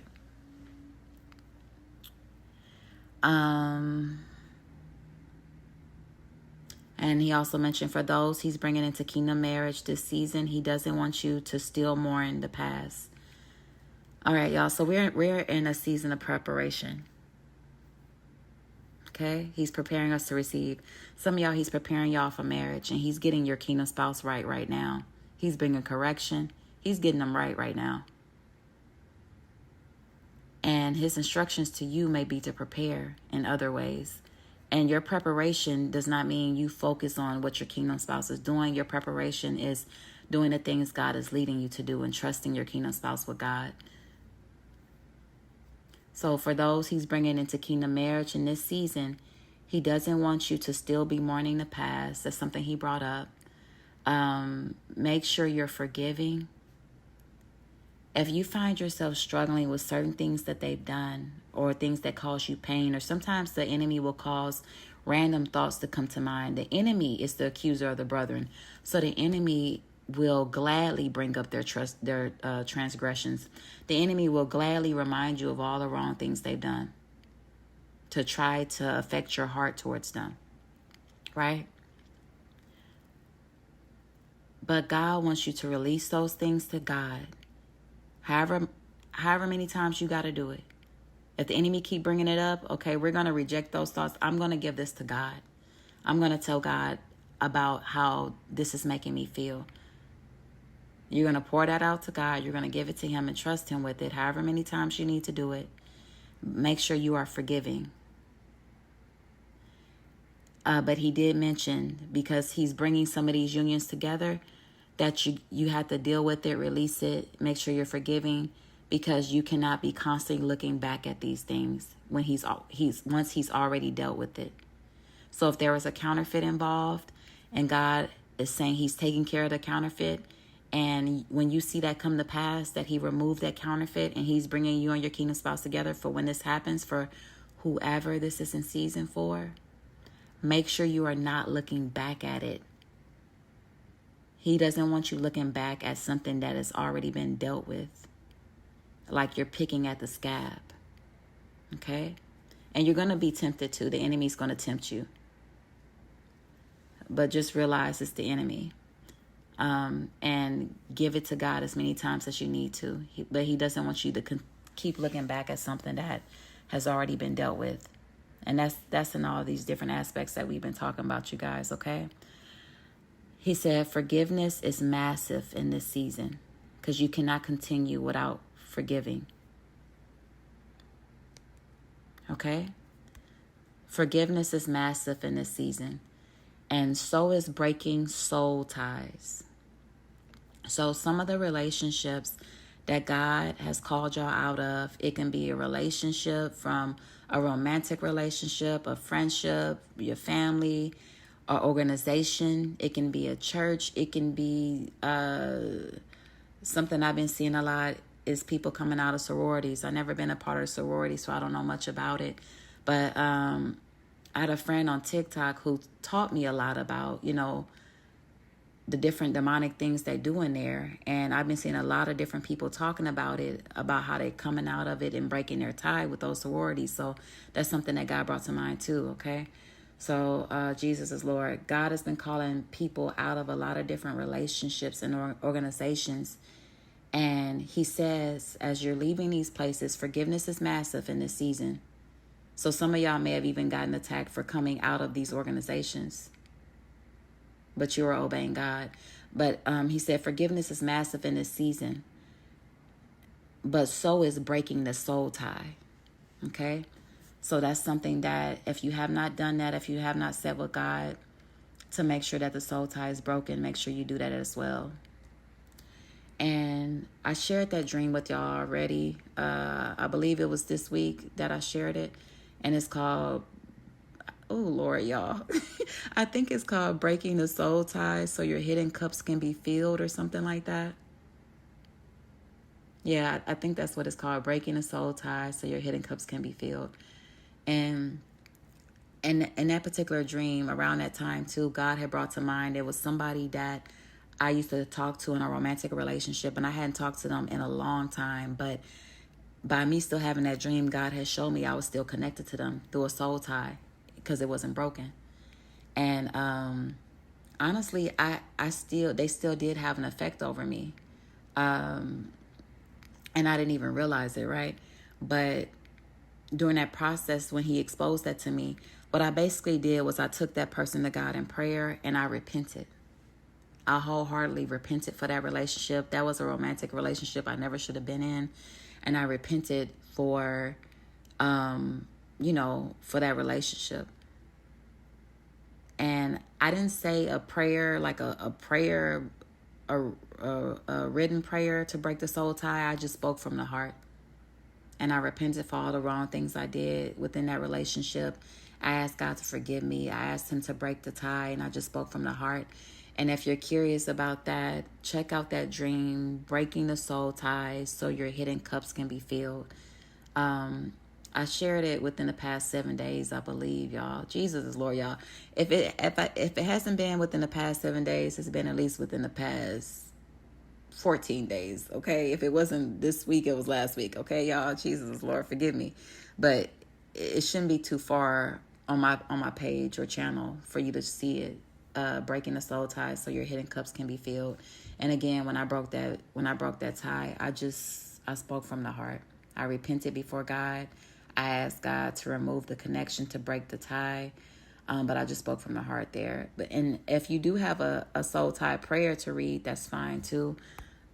Speaker 1: And he also mentioned for those he's bringing into kingdom marriage this season, he doesn't want you to still mourn the past. All right, y'all. So we're in a season of preparation. Okay? He's preparing us to receive. Some of y'all, he's preparing y'all for marriage, and he's getting your kingdom spouse right now. He's bringing correction. He's getting them right now. And his instructions to you may be to prepare in other ways. And your preparation does not mean you focus on what your kingdom spouse is doing. Your preparation is doing the things God is leading you to do and trusting your kingdom spouse with God. So for those he's bringing into kingdom marriage in this season, he doesn't want you to still be mourning the past. That's something he brought up. Make sure you're forgiving. If you find yourself struggling with certain things that they've done or things that cause you pain, or sometimes the enemy will cause random thoughts to come to mind. The enemy is the accuser of the brethren. So the enemy will gladly bring up their transgressions. The enemy will gladly remind you of all the wrong things they've done to try to affect your heart towards them. Right? But God wants you to release those things to God. However many times you got to do it. If the enemy keep bringing it up, okay, we're going to reject those thoughts. I'm going to give this to God. I'm going to tell God about how this is making me feel. You're going to pour that out to God. You're going to give it to him and trust him with it. However many times you need to do it. Make sure you are forgiving. But he did mention, because he's bringing some of these unions together, that you have to deal with it, release it, make sure you're forgiving, because you cannot be constantly looking back at these things when once he's already dealt with it. So if there was a counterfeit involved and God is saying he's taking care of the counterfeit, and when you see that come to pass, that he removed that counterfeit and he's bringing you and your kingdom spouse together for when this happens, for whoever this is in season for, make sure you are not looking back at it. He doesn't want you looking back at something that has already been dealt with, like you're picking at the scab. Okay? And you're going to be tempted to. The enemy's going to tempt you. But just realize it's the enemy. And give it to God as many times as you need to. But he doesn't want you to keep looking back at something that has already been dealt with. And that's in all these different aspects that we've been talking about, you guys, okay? He said forgiveness is massive in this season because you cannot continue without forgiving. Okay? Forgiveness is massive in this season. And so is breaking soul ties. So some of the relationships that God has called y'all out of, it can be a relationship from a romantic relationship, a friendship, your family, or organization. It can be a church. It can be something I've been seeing a lot is people coming out of sororities. I've never been a part of a sorority, so I don't know much about it. But I had a friend on TikTok who taught me a lot about, the different demonic things they do in there. And I've been seeing a lot of different people talking about it, about how they're coming out of it and breaking their tie with those sororities. So that's something that God brought to mind too, okay? So Jesus is Lord. God has been calling people out of a lot of different relationships and organizations. And he says, as you're leaving these places, forgiveness is massive in this season. So some of y'all may have even gotten attacked for coming out of these organizations, but you are obeying God. But he said forgiveness is massive in this season, but so is breaking the soul tie. Okay? So that's something that if you have not done that, if you have not said with God to make sure that the soul tie is broken, make sure you do that as well. And I shared that dream with y'all already. I believe it was this week that I shared it. And it's called, oh, Lord, y'all. I think it's called Breaking the Soul Tie so your hidden cups can be filled or something like that. Yeah, I think that's what it's called, Breaking the Soul Tie so your hidden cups can be filled. And in that particular dream, around that time too, God had brought to mind there was somebody that I used to talk to in a romantic relationship, and I hadn't talked to them in a long time, but by me still having that dream, God has shown me I was still connected to them through a soul tie because it wasn't broken. And honestly, they still did have an effect over me. And I didn't even realize it, right? But during that process, when he exposed that to me, what I basically did was I took that person to God in prayer and I repented. I wholeheartedly repented for that relationship. That was a romantic relationship I never should have been in. And I repented for, for that relationship. And I didn't say a prayer, like a prayer, a written prayer to break the soul tie. I just spoke from the heart. And I repented for all the wrong things I did within that relationship. I asked God to forgive me. I asked him to break the tie, and I just spoke from the heart. And if you're curious about that, check out that dream, Breaking the Soul Ties so your hidden cups can be filled. I shared it within the past 7 days, I believe, y'all. Jesus is Lord, y'all. If it hasn't been within the past 7 days, it's been at least within the past 14 days, okay? If it wasn't this week, it was last week, okay, y'all? Jesus is Lord, forgive me. But it shouldn't be too far on my page or channel for you to see it. Breaking the soul tie so your hidden cups can be filled. And again, when I broke that tie, I spoke from the heart. I repented before God. I asked God to remove the connection, to break the tie. But I just spoke from the heart there. And if you do have a soul tie prayer to read, that's fine too.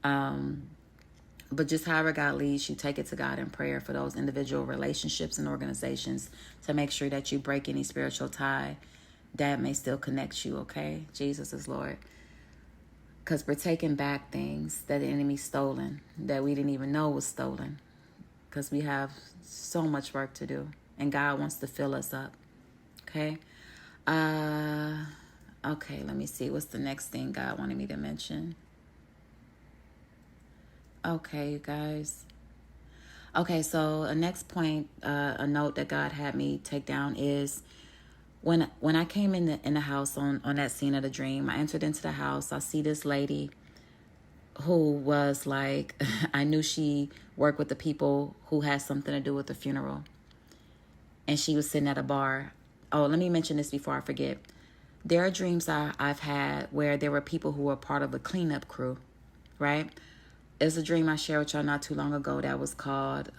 Speaker 1: But just however God leads you, take it to God in prayer for those individual relationships and organizations to make sure that you break any spiritual tie that may still connect you, okay? Jesus is Lord. Because we're taking back things that the enemy stolen, that we didn't even know was stolen. Because we have so much work to do. And God wants to fill us up. Okay? Okay, let me see. What's the next thing God wanted me to mention? Okay, you guys. Okay, so a next point, a note that God had me take down is when I came in the house on that scene of the dream, I entered into the house. I see this lady who was like, I knew she worked with the people who had something to do with the funeral. And she was sitting at a bar. Oh, let me mention this before I forget. There are dreams I've had where there were people who were part of a cleanup crew, right? It's a dream I shared with y'all not too long ago that was called,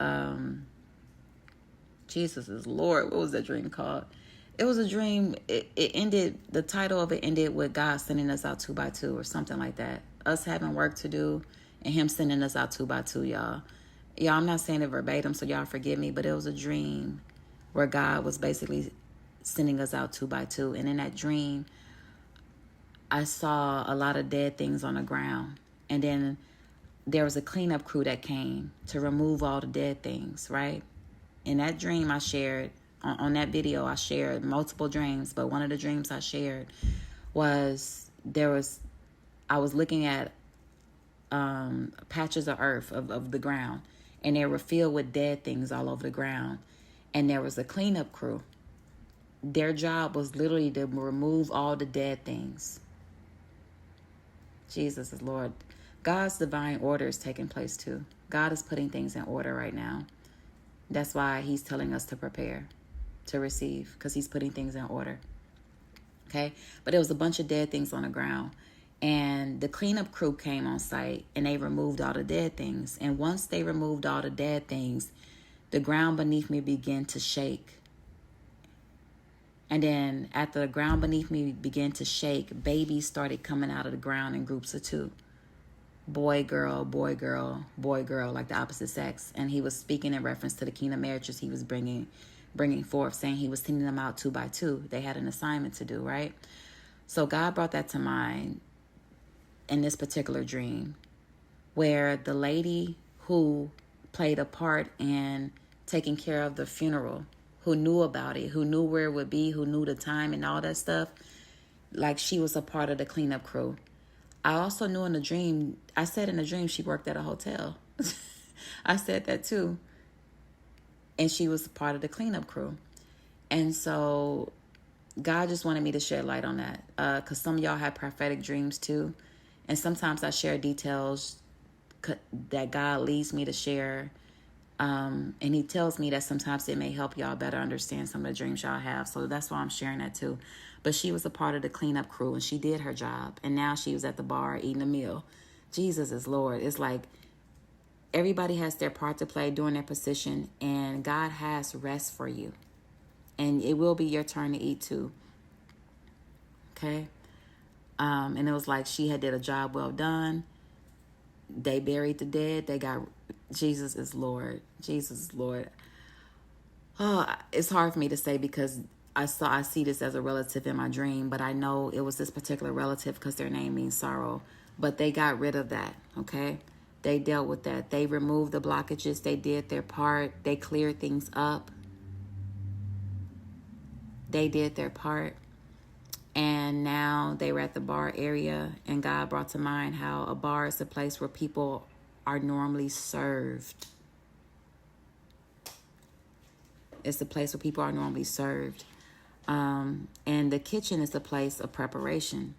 Speaker 1: Jesus is Lord. What was that dream called? It was a dream. It ended, the title of it ended with God sending us out 2 by 2 or something like that. Us having work to do and him sending us out 2 by 2, y'all. Y'all, I'm not saying it verbatim, so y'all forgive me, but it was a dream where God was basically sending us out 2 by 2. And in that dream, I saw a lot of dead things on the ground. And then there was a cleanup crew that came to remove all the dead things, right? In that dream I shared, on that video, I shared multiple dreams, but one of the dreams I shared was I was looking at patches of earth, of the ground, and they were filled with dead things all over the ground. And there was a cleanup crew. Their job was literally to remove all the dead things. Jesus is Lord. God's divine order is taking place too. God is putting things in order right now. That's why he's telling us to prepare, to receive, because he's putting things in order. Okay? But there was a bunch of dead things on the ground. And the cleanup crew came on site and they removed all the dead things. And once they removed all the dead things, the ground beneath me began to shake. And then after the ground beneath me began to shake, babies started coming out of the ground in groups of 2. Boy, girl, boy, girl, boy, girl, like the opposite sex. And he was speaking in reference to the kingdom marriages he was bringing forth, saying he was sending them out 2 by 2. They had an assignment to do, right? So God brought that to mind in this particular dream, where the lady who played a part in taking care of the funeral, who knew about it, who knew where it would be, who knew the time and all that stuff, like she was a part of the cleanup crew. I also knew in the dream, I said in the dream she worked at a hotel. I said that too. And she was a part of the cleanup crew. And so God just wanted me to shed light on that, because some of y'all have prophetic dreams too. And sometimes I share details that God leads me to share. And he tells me that sometimes it may help y'all better understand some of the dreams y'all have. So that's why I'm sharing that too. But she was a part of the cleanup crew and she did her job. And now she was at the bar eating a meal. Jesus is Lord. It's like everybody has their part to play during their position. And God has rest for you. And it will be your turn to eat too. Okay? And it was like she had did a job well done. They buried the dead. They got... Jesus is Lord. Jesus is Lord. Oh, it's hard for me to say because I see this as a relative in my dream, but I know it was this particular relative because their name means sorrow. But they got rid of that, okay? They dealt with that. They removed the blockages. They did their part. They cleared things up. They did their part. And now they were at the bar area, and God brought to mind how a bar is a place where people are normally served. It's a place where people are normally served. And the kitchen is a place of preparation.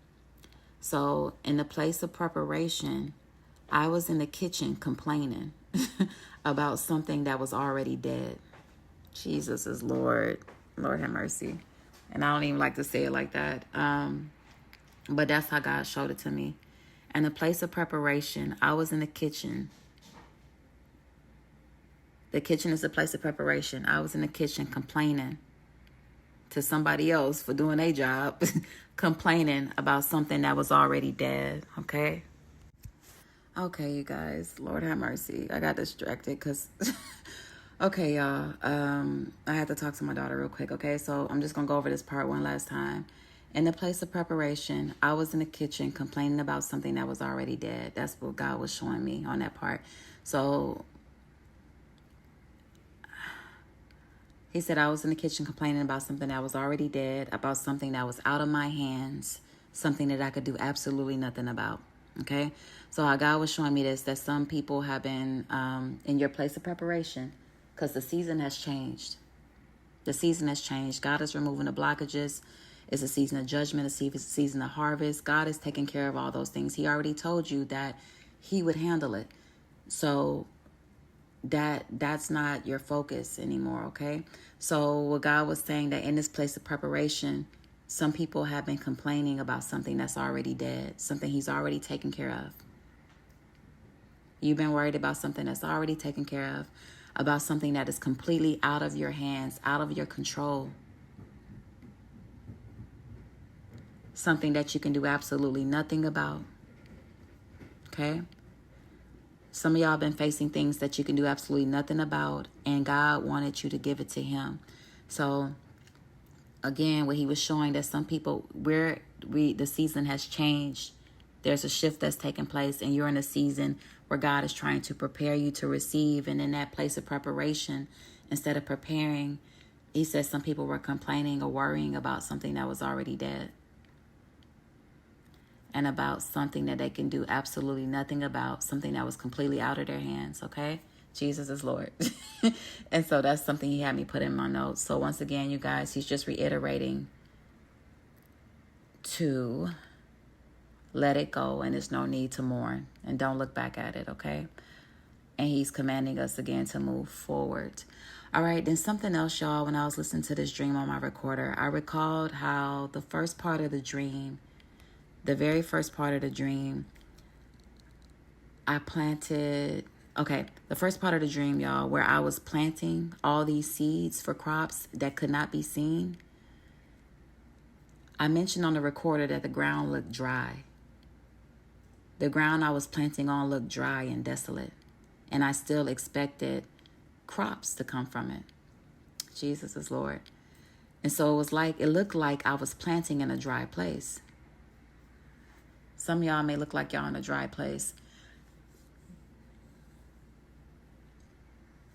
Speaker 1: So in the place of preparation, I was in the kitchen complaining about something that was already dead. Jesus is Lord. Lord have mercy. And I don't even like to say it like that. But that's how God showed it to me. And the place of preparation, I was in the kitchen. The kitchen is a place of preparation. I was in the kitchen complaining to somebody else for doing their job, complaining about something that was already dead, okay? Okay, you guys, Lord have mercy. I got distracted because, okay, y'all, I had to talk to my daughter real quick, okay? So I'm just going to go over this part one last time. In the place of preparation, I was in the kitchen complaining about something that was already dead. That's what God was showing me on that part. So he said I was in the kitchen complaining about something that was already dead, about something that was out of my hands, something that I could do absolutely nothing about. Okay? So how God was showing me this, that some people have been in your place of preparation because the season has changed. The season has changed. God is removing the blockages. It's a season of judgment, a season of harvest. God is taking care of all those things. He already told you that he would handle it. So that's not your focus anymore, okay? So what God was saying, that in this place of preparation, some people have been complaining about something that's already dead, something he's already taken care of. You've been worried about something that's already taken care of, about something that is completely out of your hands, out of your control. Something that you can do absolutely nothing about. Okay? Some of y'all have been facing things that you can do absolutely nothing about, and God wanted you to give it to him. So, again, what he was showing, that some people, the season has changed. There's a shift that's taking place, and you're in a season where God is trying to prepare you to receive. And in that place of preparation, instead of preparing, he said some people were complaining or worrying about something that was already dead, and about something that they can do absolutely nothing about, something that was completely out of their hands, okay? Jesus is Lord. And so that's something he had me put in my notes. So once again, you guys, he's just reiterating to let it go, and there's no need to mourn, and don't look back at it, okay? And he's commanding us again to move forward. All right, then something else, y'all. When I was listening to this dream on my recorder, I recalled how the first part of the dream, the very first part of the dream, the first part of the dream, y'all, where I was planting all these seeds for crops that could not be seen. I mentioned on the recorder that the ground looked dry. The ground I was planting on looked dry and desolate, and I still expected crops to come from it. Jesus is Lord. And so it looked like I was planting in a dry place. Some of y'all may look like y'all in a dry place.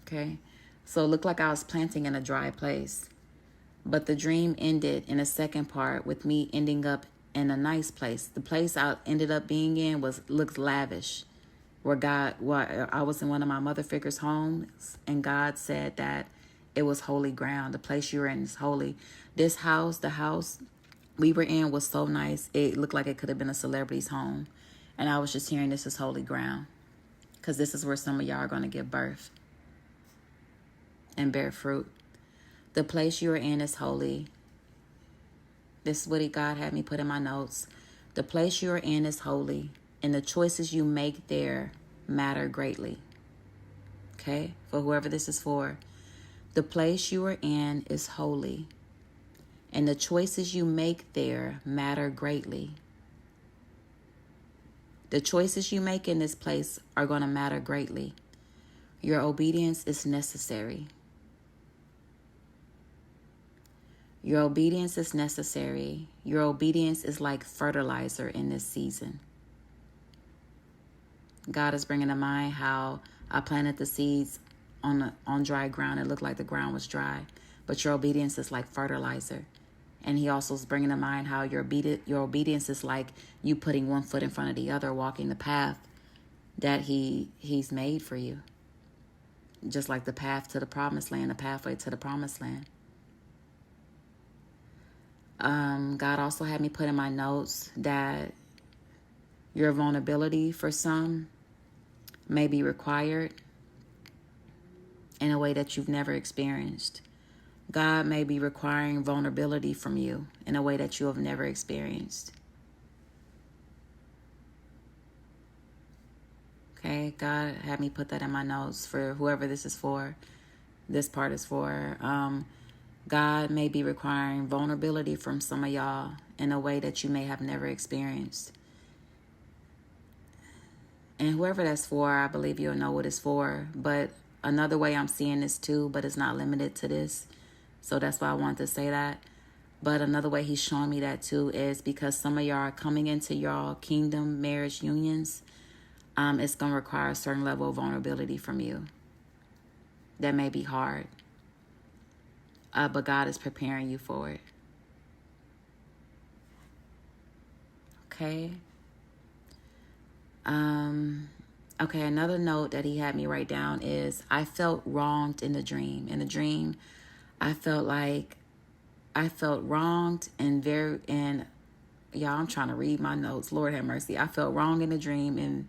Speaker 1: Okay? So it looked like I was planting in a dry place. But the dream ended in a second part with me ending up in a nice place. The place I ended up being in looks lavish. I was in one of my mother figure's homes, and God said that it was holy ground. The place you were in is holy. The house we were in was so nice. It looked like it could have been a celebrity's home. And I was just hearing this is holy ground, because this is where some of y'all are going to give birth and bear fruit. The place you are in is holy. This is what God had me put in my notes. The place you are in is holy, and the choices you make there matter greatly. Okay? For whoever this is for. The place you are in is holy, and the choices you make there matter greatly. The choices you make in this place are going to matter greatly. Your obedience is necessary. Your obedience is necessary. Your obedience is like fertilizer in this season. God is bringing to mind how I planted the seeds on dry ground. It looked like the ground was dry, but your obedience is like fertilizer. And he also is bringing to mind how your obedience is like you putting one foot in front of the other, walking the path that he's made for you. Just like the path to the promised land, the pathway to the promised land. God also had me put in my notes that your vulnerability for some may be required in a way that you've never experienced. God may be requiring vulnerability from you in a way that you have never experienced. Okay, God had me put that in my notes for whoever this is for. This part is for. God may be requiring vulnerability from some of y'all in a way that you may have never experienced. And whoever that's for, I believe you'll know what it's for. But another way I'm seeing this too, but it's not limited to this. So that's why I wanted to say that. But another way he's showing me that too is because some of y'all are coming into y'all kingdom marriage unions. It's going to require a certain level of vulnerability from you. That may be hard. But God is preparing you for it. Okay. Okay, another note that he had me write down is I felt wronged in the dream. In the dream, I felt wronged and y'all, I'm trying to read my notes. Lord have mercy. I felt wrong in the dream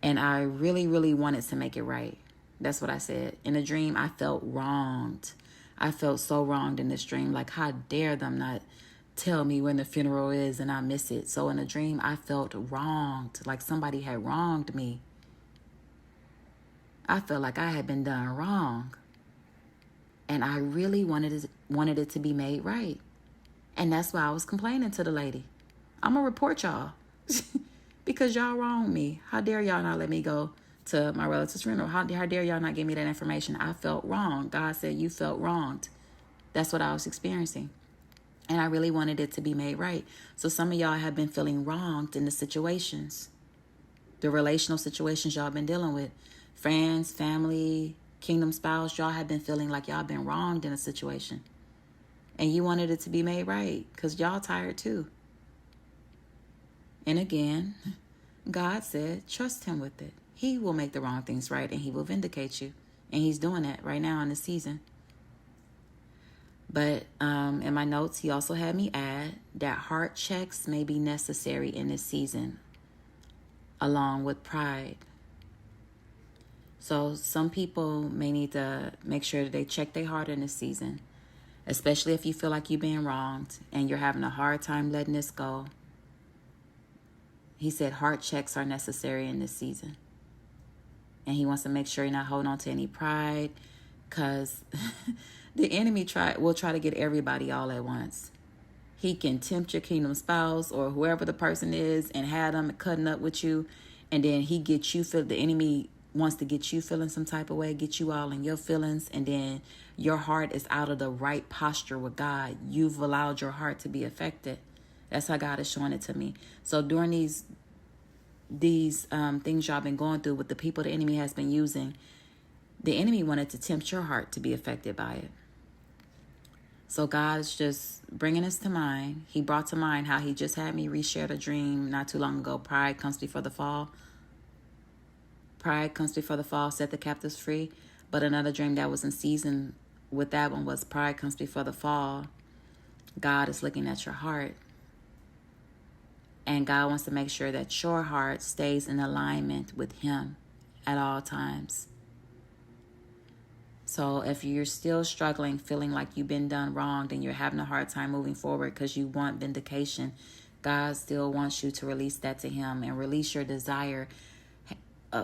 Speaker 1: and I really, really wanted to make it right. That's what I said. In the dream, I felt wronged. I felt so wronged in this dream. Like, how dare them not tell me when the funeral is and I miss it. So in the dream, I felt wronged. Like somebody had wronged me. I felt like I had been done wrong. And I really wanted it to be made right. And that's why I was complaining to the lady. I'm going to report y'all. Because y'all wronged me. How dare y'all not let me go to my relative's funeral? How dare y'all not give me that information? I felt wrong. God said you felt wronged. That's what I was experiencing. And I really wanted it to be made right. So some of y'all have been feeling wronged in the situations. The relational situations y'all been dealing with. Friends, family, kingdom spouse. Y'all have been feeling like y'all been wronged in a situation. And you wanted it to be made right. Because y'all tired too. And again, God said, trust him with it. He will make the wrong things right and he will vindicate you. And he's doing that right now in this season. But in my notes, he also had me add that heart checks may be necessary in this season, along with pride. So some people may need to make sure that they check their heart in this season, especially if you feel like you're being wronged and you're having a hard time letting this go. He said heart checks are necessary in this season. And he wants to make sure you're not holding on to any pride, because the enemy will try to get everybody all at once. He can tempt your kingdom spouse or whoever the person is and have them cutting up with you. And then the enemy wants to get you feeling some type of way, get you all in your feelings. And then your heart is out of the right posture with God. You've allowed your heart to be affected. That's how God is showing it to me. So during these things y'all been going through with the people the enemy has been using, the enemy wanted to tempt your heart to be affected by it. So God is just bringing this to mind. He brought to mind how he just had me reshare a dream not too long ago. Pride comes before the fall. Pride comes before the fall, set the captives free. But another dream that was in season with that one was pride comes before the fall. God is looking at your heart. And God wants to make sure that your heart stays in alignment with him at all times. So if you're still struggling, feeling like you've been done wrong, and you're having a hard time moving forward because you want vindication, God still wants you to release that to him and release your desire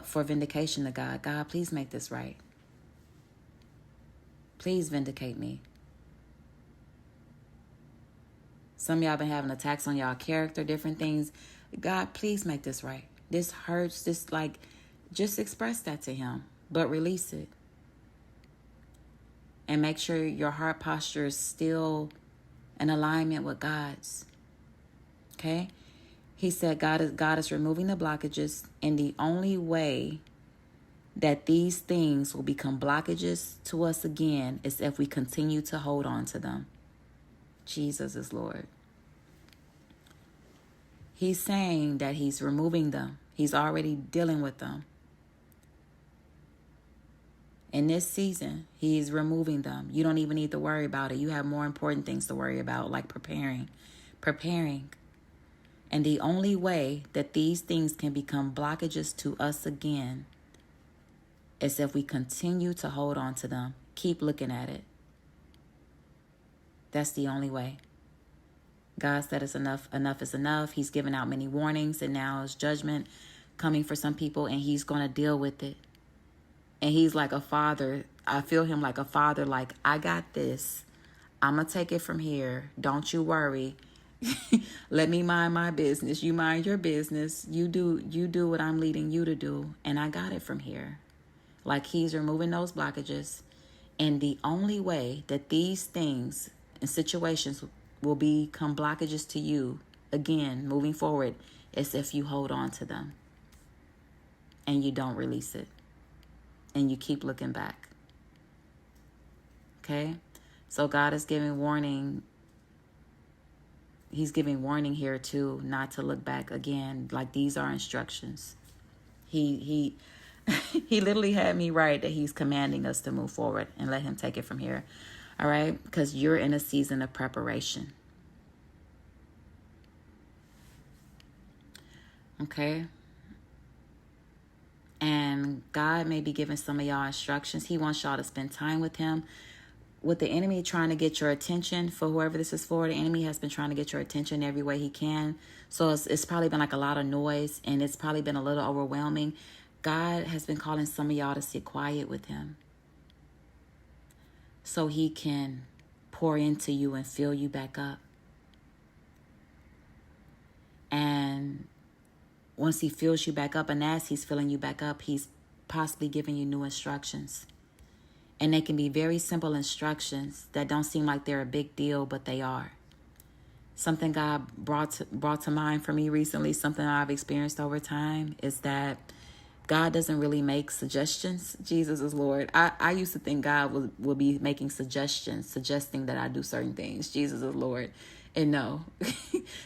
Speaker 1: for vindication to God. God, please make this right. Please vindicate me. Some of y'all been having attacks on y'all character, different things. God, please make this right. This hurts. Just express that to him, but release it. And make sure your heart posture is still in alignment with God's. Okay? He said God is removing the blockages, and the only way that these things will become blockages to us again is if we continue to hold on to them. Jesus is Lord. He's saying that he's removing them. He's already dealing with them. In this season, he's removing them. You don't even need to worry about it. You have more important things to worry about, like preparing. And the only way that these things can become blockages to us again is if we continue to hold on to them. Keep looking at it. That's the only way. God said it's enough. Enough is enough. He's given out many warnings, and now it's judgment coming for some people, and he's going to deal with it. And he's like a father. I feel him like a father, like, I got this. I'm going to take it from here. Don't you worry. Let me mind my business. You mind your business. You do what I'm leading you to do. And I got it from here. Like he's removing those blockages. And the only way that these things and situations will become blockages to you, again, moving forward, is if you hold on to them and you don't release it and you keep looking back. Okay? So God is giving warning. He's giving warning here too, not to look back again. Like, these are instructions. He he literally had me write that he's commanding us to move forward and let him take it from here. All right? Because you're in a season of preparation. Okay? And God may be giving some of y'all instructions. He wants y'all to spend time with him. With the enemy trying to get your attention, for whoever this is for, the enemy has been trying to get your attention every way he can. So it's probably been like a lot of noise, and it's probably been a little overwhelming. God has been calling some of y'all to sit quiet with him so he can pour into you and fill you back up. And once he fills you back up, and as he's filling you back up, he's possibly giving you new instructions. And they can be very simple instructions that don't seem like they're a big deal, but they are. Something God brought to mind for me recently, something I've experienced over time, is that God doesn't really make suggestions. Jesus is Lord. I used to think God will be making suggestions, suggesting that I do certain things. Jesus is Lord. And no,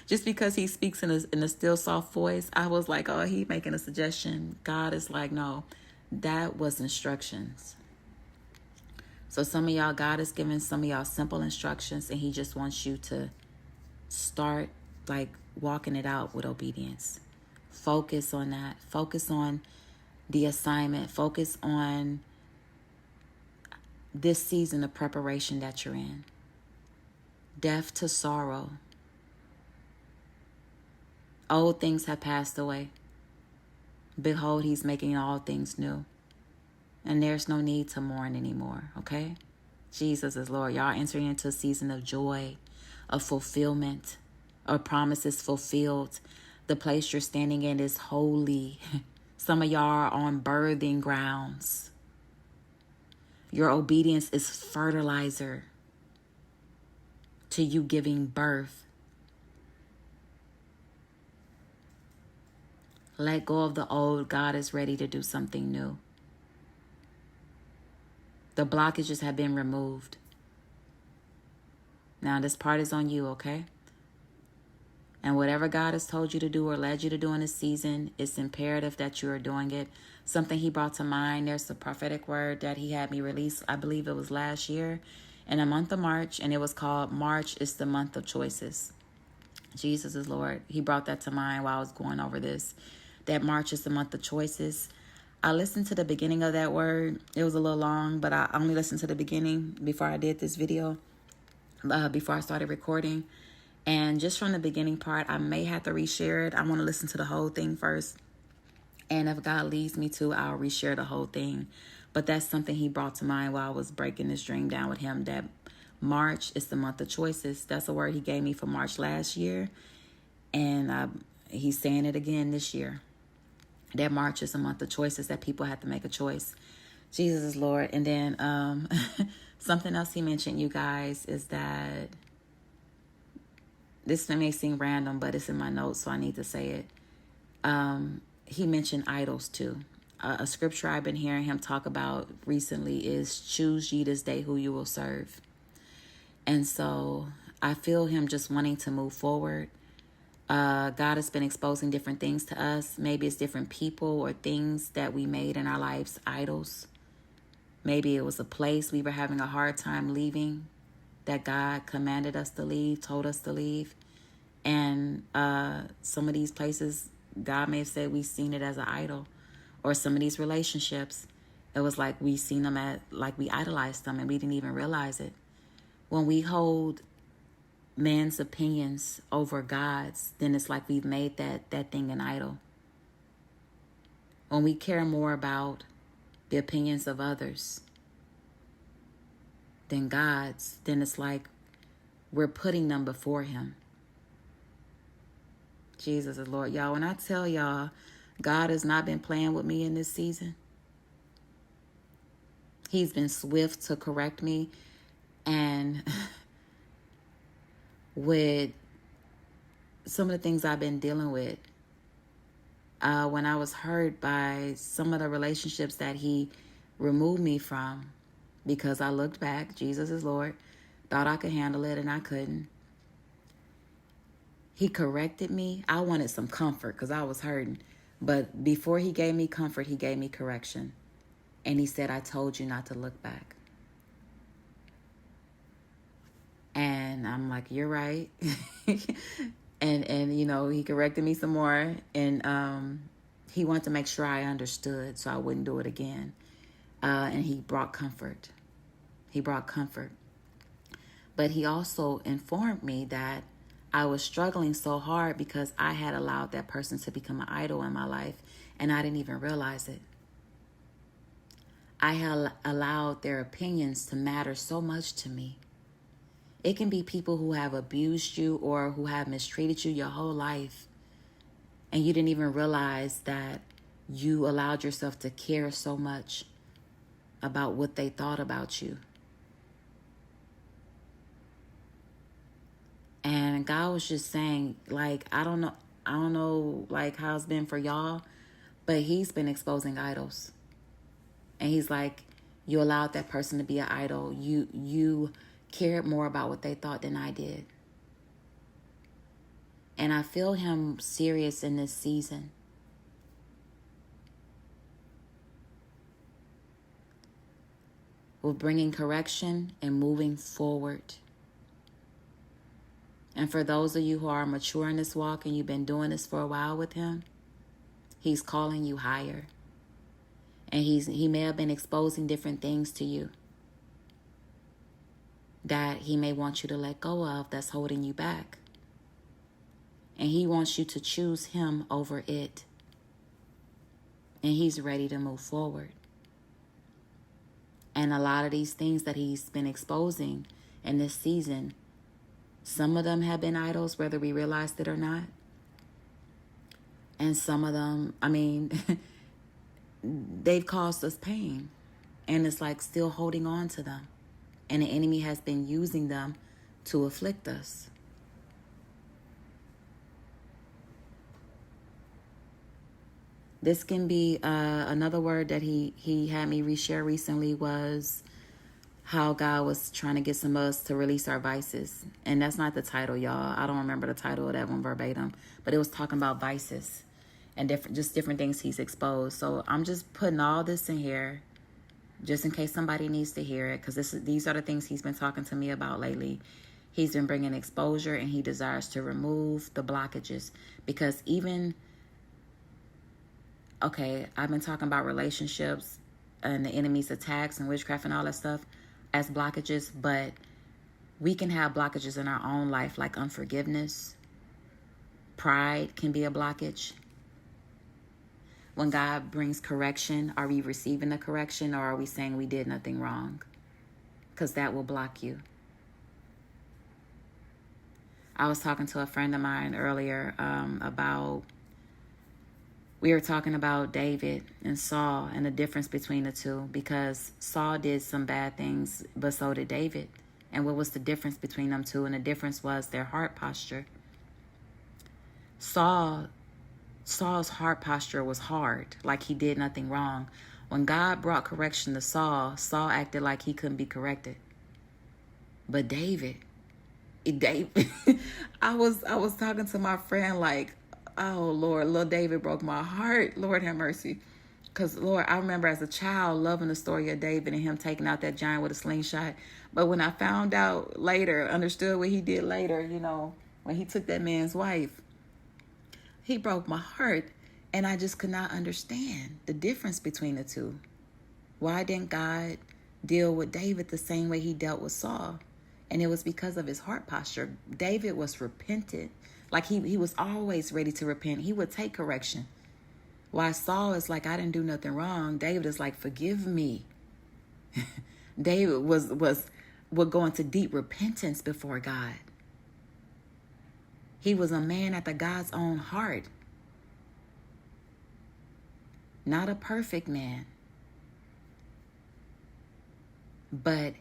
Speaker 1: just because he speaks in a still soft voice, I was like, oh, he making a suggestion. God is like, no, that was instructions. So some of y'all, God is giving some of y'all simple instructions, and he just wants you to start like walking it out with obedience. Focus on that. Focus on the assignment. Focus on this season of preparation that you're in. Death to sorrow. Old things have passed away. Behold, he's making all things new. And there's no need to mourn anymore, okay? Jesus is Lord. Y'all entering into a season of joy, of fulfillment, of promises fulfilled. The place you're standing in is holy. Some of y'all are on birthing grounds. Your obedience is fertilizer to you giving birth. Let go of the old. God is ready to do something new. The blockages have been removed. Now this part is on you, okay? And whatever God has told you to do or led you to do in this season, it's imperative that you are doing it. Something he brought to mind, there's a prophetic word that he had me release, I believe it was last year, in the month of March, and it was called March is the Month of Choices. Jesus is Lord. He brought that to mind while I was going over this, that March is the month of choices. I listened to the beginning of that word. It was a little long, but I only listened to the beginning before I did this video, before I started recording. And just from the beginning part, I may have to reshare it. I want to listen to the whole thing first. And if God leads me to, I'll reshare the whole thing. But that's something he brought to mind while I was breaking this dream down with him, that March is the month of choices. That's a word he gave me for March last year. And he's saying it again this year. That March is a month of choices, that people have to make a choice. Jesus is Lord. And then something else he mentioned, you guys, is that this may seem random, but it's in my notes, so I need to say it. He mentioned idols too. A scripture I've been hearing him talk about recently is choose ye this day who you will serve. And so I feel him just wanting to move forward. God has been exposing different things to us. Maybe it's different people or things that we made in our lives idols. Maybe it was a place we were having a hard time leaving, that God commanded us to leave, told us to leave. And some of these places, God may have said we've seen it as an idol. Or some of these relationships, it was like we seen them like we idolized them and we didn't even realize it. When we hold man's opinions over God's, then it's like we've made that thing an idol. When we care more about the opinions of others than God's, then it's like we're putting them before him. Jesus is Lord. Y'all, when I tell y'all, God has not been playing with me in this season. He's been swift to correct me. And with some of the things I've been dealing with. When I was hurt by some of the relationships that he removed me from because I looked back, Jesus is Lord, thought I could handle it and I couldn't. He corrected me. I wanted some comfort because I was hurting. But before he gave me comfort, he gave me correction. And he said, I told you not to look back. And I'm like, you're right. and you know, he corrected me some more. And he wanted to make sure I understood so I wouldn't do it again. And he brought comfort. He brought comfort. But he also informed me that I was struggling so hard because I had allowed that person to become an idol in my life, and I didn't even realize it. I had allowed their opinions to matter so much to me. It can be people who have abused you or who have mistreated you your whole life, and you didn't even realize that you allowed yourself to care so much about what they thought about you. And God was just saying, like, I don't know like how it's been for y'all, but he's been exposing idols. And he's like, you allowed that person to be an idol. You cared more about what they thought than I did. And I feel him serious in this season. With bringing correction and moving forward. And for those of you who are mature in this walk and you've been doing this for a while with him, he's calling you higher. And he may have been exposing different things to you that he may want you to let go of that's holding you back. And he wants you to choose him over it. And he's ready to move forward. And a lot of these things that he's been exposing in this season, some of them have been idols, whether we realized it or not. And some of them, I mean, they've caused us pain. And it's like still holding on to them. And the enemy has been using them to afflict us. This can be another word that he had me reshare recently was how God was trying to get some of us to release our vices. And that's not the title, y'all. I don't remember the title of that one verbatim. But it was talking about vices and different things he's exposed. So I'm just putting all this in here just in case somebody needs to hear it. Because these are the things he's been talking to me about lately. He's been bringing exposure and he desires to remove the blockages. Because even, okay, I've been talking about relationships and the enemy's attacks and witchcraft and all that stuff as blockages, but we can have blockages in our own life like unforgiveness. Pride can be a blockage. When God brings correction, are we receiving the correction or are we saying we did nothing wrong? Because that will block you. I was talking to a friend of mine earlier we were talking about David and Saul and the difference between the two, because Saul did some bad things, but so did David. And what was the difference between them two? And the difference was their heart posture. Saul's heart posture was hard, like he did nothing wrong. When God brought correction to Saul, Saul acted like he couldn't be corrected. But David, I was talking to my friend like, oh, Lord, little David broke my heart. Lord have mercy. Because, Lord, I remember as a child loving the story of David and him taking out that giant with a slingshot. But when I found out later, understood what he did later, you know, when he took that man's wife, he broke my heart. And I just could not understand the difference between the two. Why didn't God deal with David the same way he dealt with Saul? And it was because of his heart posture. David was repentant. Like he was always ready to repent. He would take correction. While Saul is like, I didn't do nothing wrong. David is like, forgive me. David would go into deep repentance before God. He was a man after God's own heart. Not a perfect man. But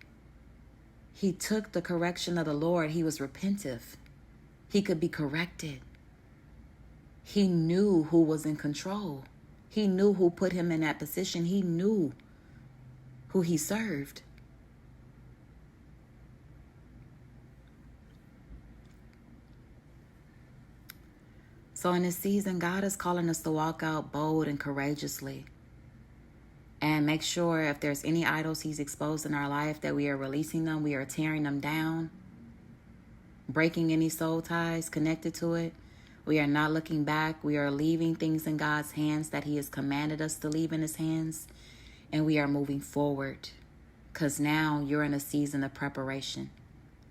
Speaker 1: he took the correction of the Lord. He was repentive. He could be corrected. He knew who was in control. He knew who put him in that position. He knew who he served. So in this season, God is calling us to walk out bold and courageously. And make sure if there's any idols he's exposed in our life, that we are releasing them. We are tearing them down. Breaking any soul ties connected to it. We are not looking back. We are leaving things in God's hands that he has commanded us to leave in his hands. And we are moving forward. Because now you're in a season of preparation.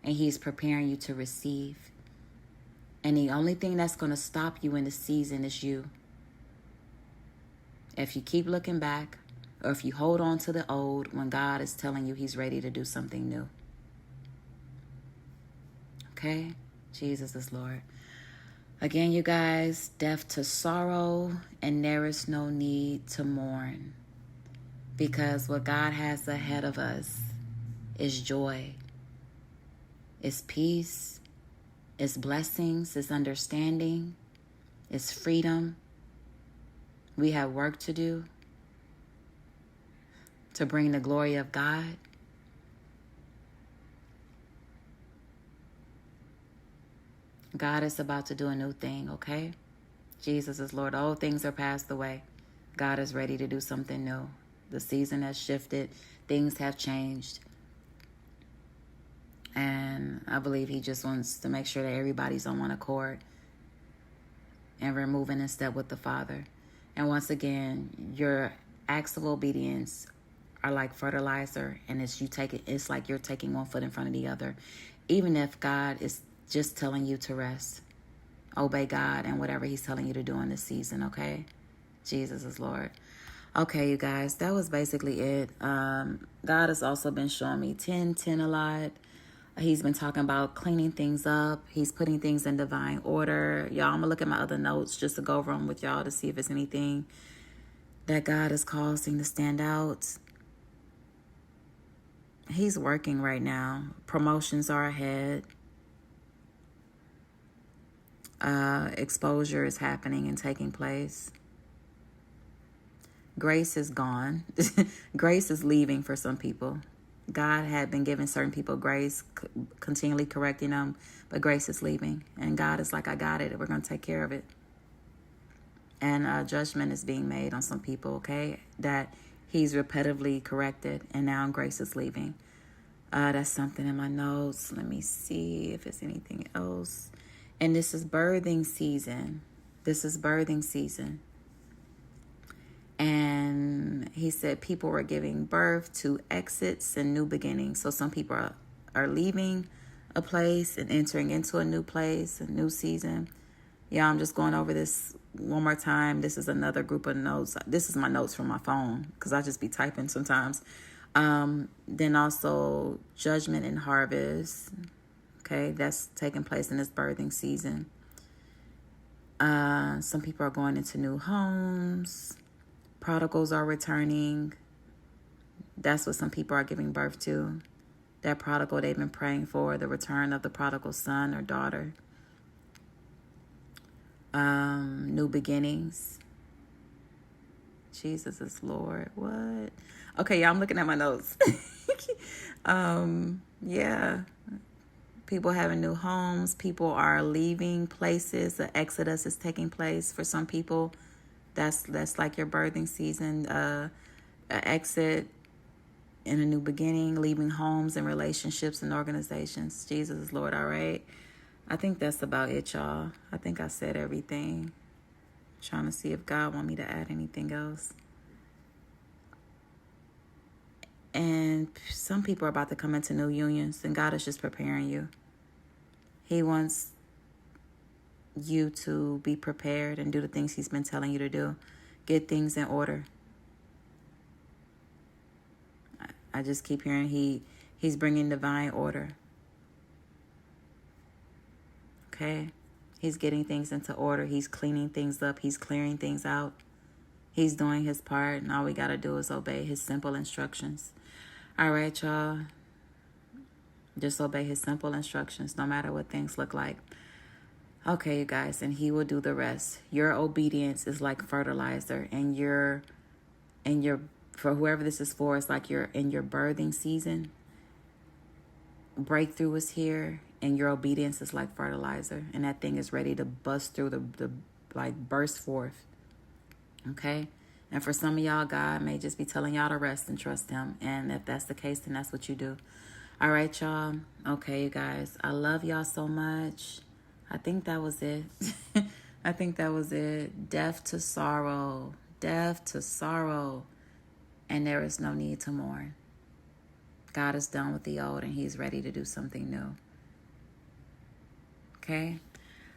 Speaker 1: And he's preparing you to receive. And the only thing that's going to stop you in the season is you. If you keep looking back, or if you hold on to the old when God is telling you he's ready to do something new. Okay? Jesus is Lord. Again, you guys, death to sorrow, and there is no need to mourn. Because what God has ahead of us is joy, is peace, is blessings, is understanding, is freedom. We have work to do to bring the glory of God. God is about to do a new thing, okay? Jesus is Lord. Old things are passed away. God is ready to do something new. The season has shifted. Things have changed. And I believe he just wants to make sure that everybody's on one accord. And we're moving in step with the Father. And once again, your acts of obedience are like fertilizer. And it's like you're taking one foot in front of the other. Even if God is just telling you to rest. Obey God and whatever he's telling you to do in this season, okay? Jesus is Lord. Okay, you guys, that was basically it. God has also been showing me 10 a lot. He's been talking about cleaning things up. He's putting things in divine order. Y'all, I'm going to look at my other notes just to go over them with y'all to see if it's anything that God is causing to stand out. He's working right now. Promotions are ahead. Exposure is happening and taking place. Grace is gone. Grace is leaving for some people. God had been giving certain people grace, continually correcting them, but grace is leaving. And God is like, I got it. We're going to take care of it. And judgment is being made on some people, okay, that he's repetitively corrected, and now grace is leaving. That's something in my notes. Let me see if it's anything else. And this is birthing season. This is birthing season. And he said people were giving birth to exits and new beginnings. So some people are leaving a place and entering into a new place, a new season. Yeah, I'm just going over this one more time. This is another group of notes. This is my notes from my phone because I just be typing sometimes. Then also judgment and harvest. Okay, that's taking place in this birthing season. Some people are going into new homes. Prodigals are returning. That's what some people are giving birth to. That prodigal they've been praying for, the return of the prodigal son or daughter. New beginnings. Jesus is Lord. What? Okay, yeah, I'm looking at my notes. Yeah. People having new homes. People are leaving places. The exodus is taking place for some people. That's like your birthing season, an exit and a new beginning, leaving homes and relationships and organizations. Jesus is Lord, all right? I think that's about it, y'all. I think I said everything. Trying to see if God want me to add anything else. And some people are about to come into new unions, and God is just preparing you. He wants you to be prepared and do the things he's been telling you to do. Get things in order. I just keep hearing he's bringing divine order. Okay? He's getting things into order. He's cleaning things up. He's clearing things out. He's doing his part, and all we got to do is obey his simple instructions. All right, y'all. Just obey his simple instructions, no matter what things look like. Okay, you guys, and he will do the rest. Your obedience is like fertilizer, and for whoever this is for, it's like you're in your birthing season. Breakthrough is here, and your obedience is like fertilizer, and that thing is ready to bust through the like burst forth. Okay? And for some of y'all, God may just be telling y'all to rest and trust him. And if that's the case, then that's what you do. All right, y'all. Okay, you guys. I love y'all so much. I think that was it. I think that was it. Death to sorrow. Death to sorrow. And there is no need to mourn. God is done with the old and he's ready to do something new. Okay?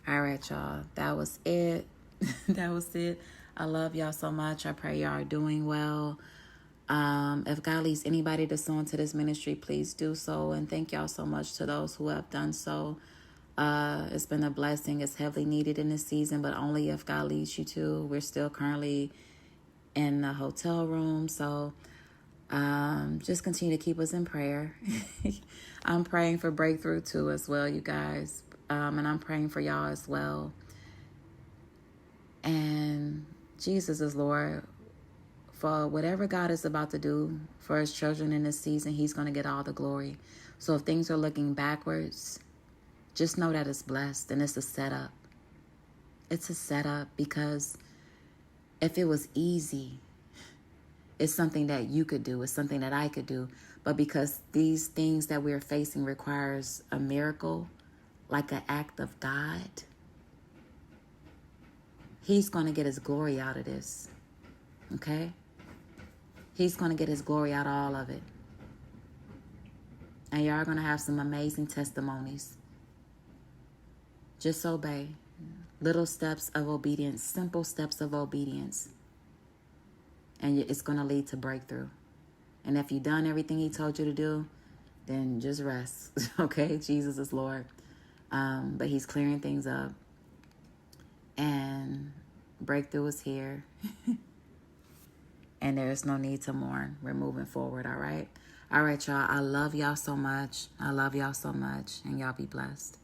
Speaker 1: All right, y'all. That was it. That was it. I love y'all so much. I pray y'all are doing well. If God leads anybody to sow into this ministry, please do so. And thank y'all so much to those who have done so. It's been a blessing. It's heavily needed in this season, but only if God leads you to. We're still currently in the hotel room, so just continue to keep us in prayer. I'm praying for breakthrough too as well, you guys. And I'm praying for y'all as well. And Jesus is Lord. For whatever God is about to do for his children in this season, he's going to get all the glory. So if things are looking backwards, just know that it's blessed and it's a setup. It's a setup because if it was easy, it's something that you could do. It's something that I could do. But because these things that we're facing requires a miracle, like an act of God, he's going to get his glory out of this. Okay? He's going to get his glory out of all of it. And y'all are going to have some amazing testimonies. Just obey. Little steps of obedience, simple steps of obedience. And it's going to lead to breakthrough. And if you've done everything he told you to do, then just rest. Okay? Jesus is Lord. But he's clearing things up. And breakthrough is here. And there is no need to mourn. We're moving forward, all right? All right, y'all. I love y'all so much. I love y'all so much. And y'all be blessed.